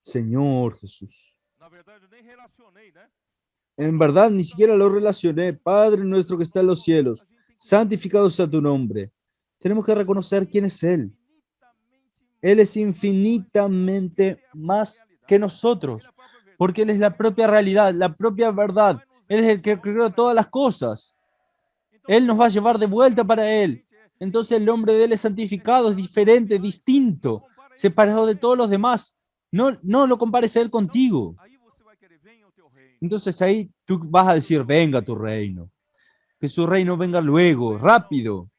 A: Señor Jesús. En verdad, ni siquiera lo relacioné. Padre nuestro que está en los cielos, santificado sea tu nombre. Tenemos que reconocer quién es Él. Él es infinitamente más que nosotros, porque Él es la propia realidad, la propia verdad. Él es el que creó todas las cosas. Él nos va a llevar de vuelta para Él. Entonces el nombre de Él es santificado, es diferente, distinto, separado de todos los demás. No lo compares a Él contigo. Entonces ahí tú vas a decir, venga tu reino. Que su reino venga luego, rápido.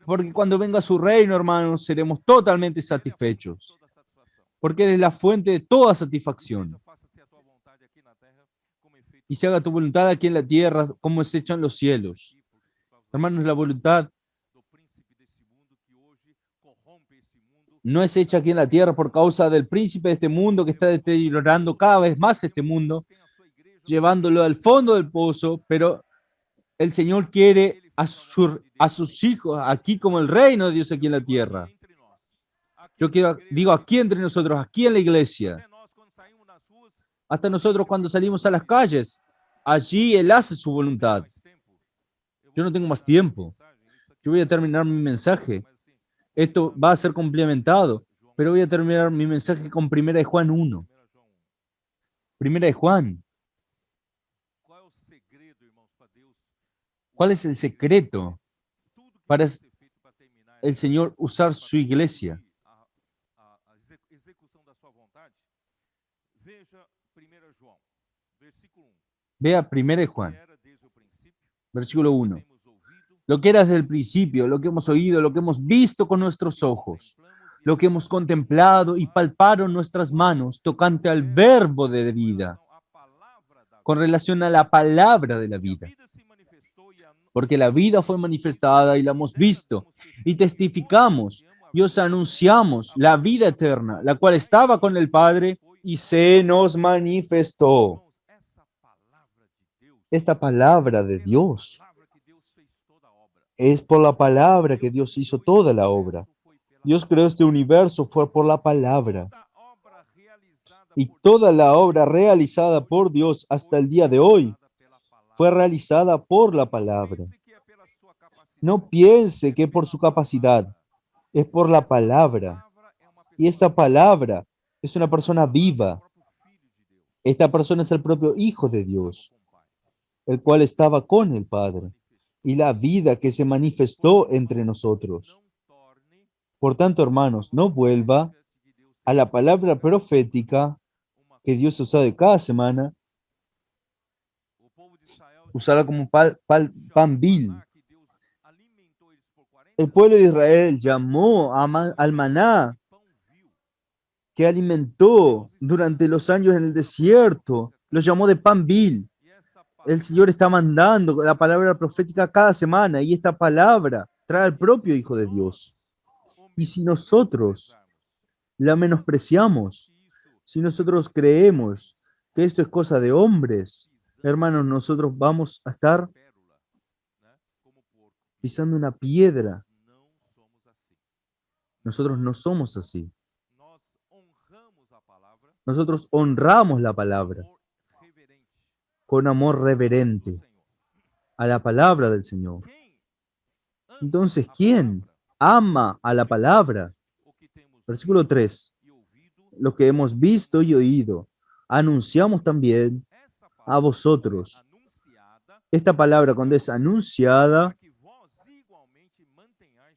A: Porque cuando venga su reino, hermanos, seremos totalmente satisfechos. Porque Él es la fuente de toda satisfacción. Y se haga tu voluntad aquí en la tierra como es hecha en los cielos. Hermanos, la voluntad no es hecha aquí en la tierra por causa del príncipe de este mundo que está deteriorando cada vez más este mundo, llevándolo al fondo del pozo, pero el Señor quiere a sus hijos aquí como el reino de Dios aquí en la tierra. Yo digo aquí entre nosotros, aquí en la iglesia. Hasta nosotros cuando salimos a las calles, allí Él hace su voluntad. Yo no tengo más tiempo. Yo voy a terminar mi mensaje. Esto va a ser complementado, pero voy a terminar mi mensaje con 1 Juan 1. 1 Juan. ¿Cuál es el secreto para el Señor usar su iglesia? Vea 1 Juan, versículo 1. Lo que era desde el principio, lo que hemos oído, lo que hemos visto con nuestros ojos, lo que hemos contemplado y palparon nuestras manos tocante al verbo de vida, con relación a la palabra de la vida. Porque la vida fue manifestada y la hemos visto, y testificamos y os anunciamos la vida eterna, la cual estaba con el Padre y se nos manifestó. esta palabra de Dios. Es por la palabra que Dios hizo toda la obra. Dios creó este universo fue por la palabra. Y toda la obra realizada por Dios hasta el día de hoy fue realizada por la palabra. No piense que por su capacidad, es por la palabra. Y esta palabra es una persona viva. Esta persona es el propio Hijo de Dios, el cual estaba con el Padre, y la vida que se manifestó entre nosotros. Por tanto, hermanos, no vuelva a la palabra profética que Dios usa de cada semana, usarla como pan vil. El pueblo de Israel llamó al maná que alimentó durante los años en el desierto, lo llamó de pan vil. El Señor está mandando la palabra profética cada semana y esta palabra trae al propio Hijo de Dios. Y si nosotros la menospreciamos, si nosotros creemos que esto es cosa de hombres, hermanos, nosotros vamos a estar pisando una piedra. Nosotros no somos así. Nosotros honramos la palabra con amor reverente a la palabra del Señor. Entonces, ¿quién ama a la palabra? Versículo 3. Lo que hemos visto y oído, anunciamos también a vosotros. Esta palabra cuando es anunciada,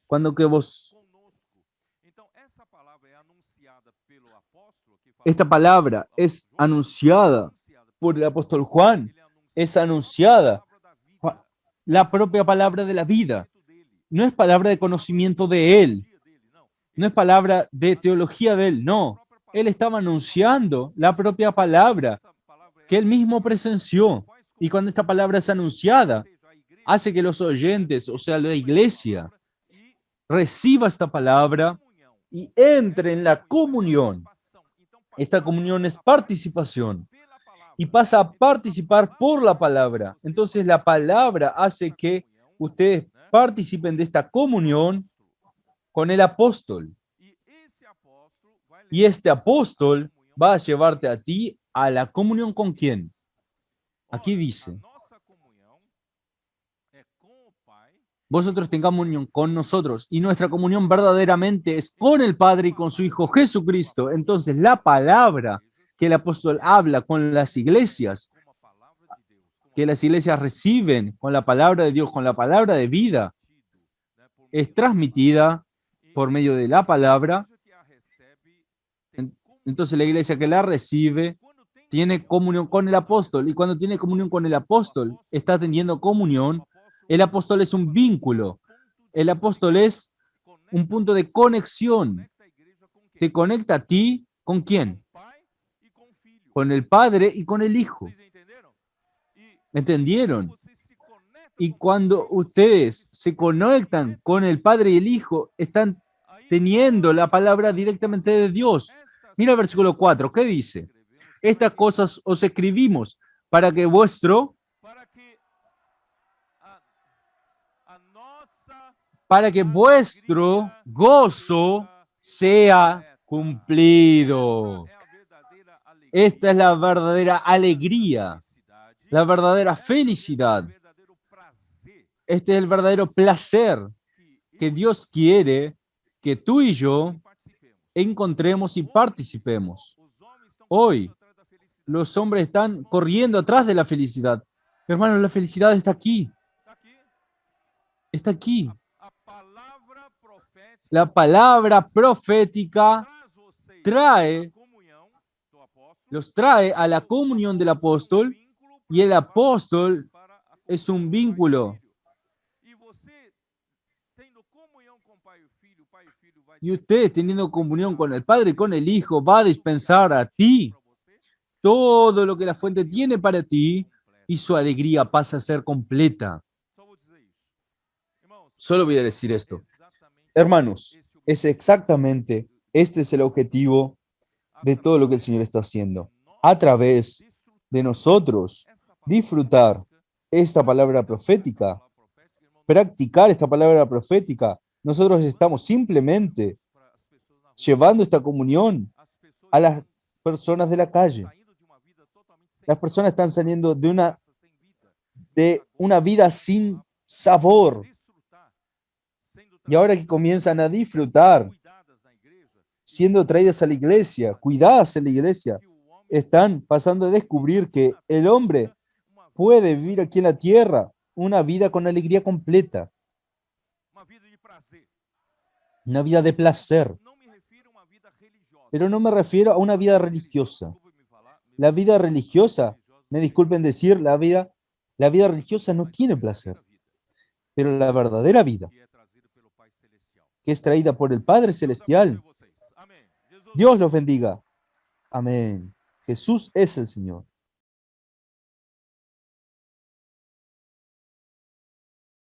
A: cuando que vos... Esta palabra es anunciada por el apóstol Juan, es anunciada la propia palabra de la vida. No es palabra de conocimiento de él, no es palabra de teología de él, no. Él estaba anunciando la propia palabra que él mismo presenció. Y cuando esta palabra es anunciada, hace que los oyentes, o sea, la iglesia, reciba esta palabra y entre en la comunión. Esta comunión es participación y pasa a participar por la palabra. Entonces la palabra hace que ustedes participen de esta comunión con el apóstol. Y este apóstol va a llevarte a ti a la comunión con quién. Aquí dice, vosotros tengan comunión con nosotros y nuestra comunión verdaderamente es con el Padre y con su Hijo Jesucristo. Entonces la palabra que el apóstol habla con las iglesias, que las iglesias reciben con la palabra de Dios, con la palabra de vida, es transmitida por medio de la palabra. Entonces la iglesia que la recibe tiene comunión con el apóstol, y cuando tiene comunión con el apóstol, está teniendo comunión. El apóstol es un vínculo, el apóstol es un punto de conexión. Te conecta a ti, ¿con quién? Con el Padre y con el Hijo. ¿Entendieron? Y cuando ustedes se conectan con el Padre y el Hijo, están teniendo la palabra directamente de Dios. Mira el versículo 4, ¿qué dice? Estas cosas os escribimos para que vuestro gozo sea cumplido. Esta es la verdadera alegría, la verdadera felicidad. Este es el verdadero placer que Dios quiere que tú y yo encontremos y participemos. Hoy, los hombres están corriendo atrás de la felicidad. Hermanos, la felicidad está aquí. Está aquí. La palabra profética los trae a la comunión del apóstol, y el apóstol es un vínculo. Y usted, teniendo comunión con el Padre y con el Hijo, va a dispensar a ti todo lo que la fuente tiene para ti, y su alegría pasa a ser completa. Solo voy a decir esto. Hermanos, es exactamente este es el objetivo de todo lo que el Señor está haciendo. A través de nosotros disfrutar esta palabra profética, practicar esta palabra profética, nosotros estamos simplemente llevando esta comunión a las personas de la calle. Las personas están saliendo de una vida sin sabor. Y ahora que comienzan a disfrutar, siendo traídas a la iglesia, cuidadas en la iglesia, están pasando a descubrir que el hombre puede vivir aquí en la tierra una vida con alegría completa, una vida de placer. Pero no me refiero a una vida religiosa. La vida religiosa, me disculpen decir, la vida religiosa no tiene placer, pero la verdadera vida, que es traída por el Padre Celestial, Dios los bendiga. Amén. Jesús es el Señor.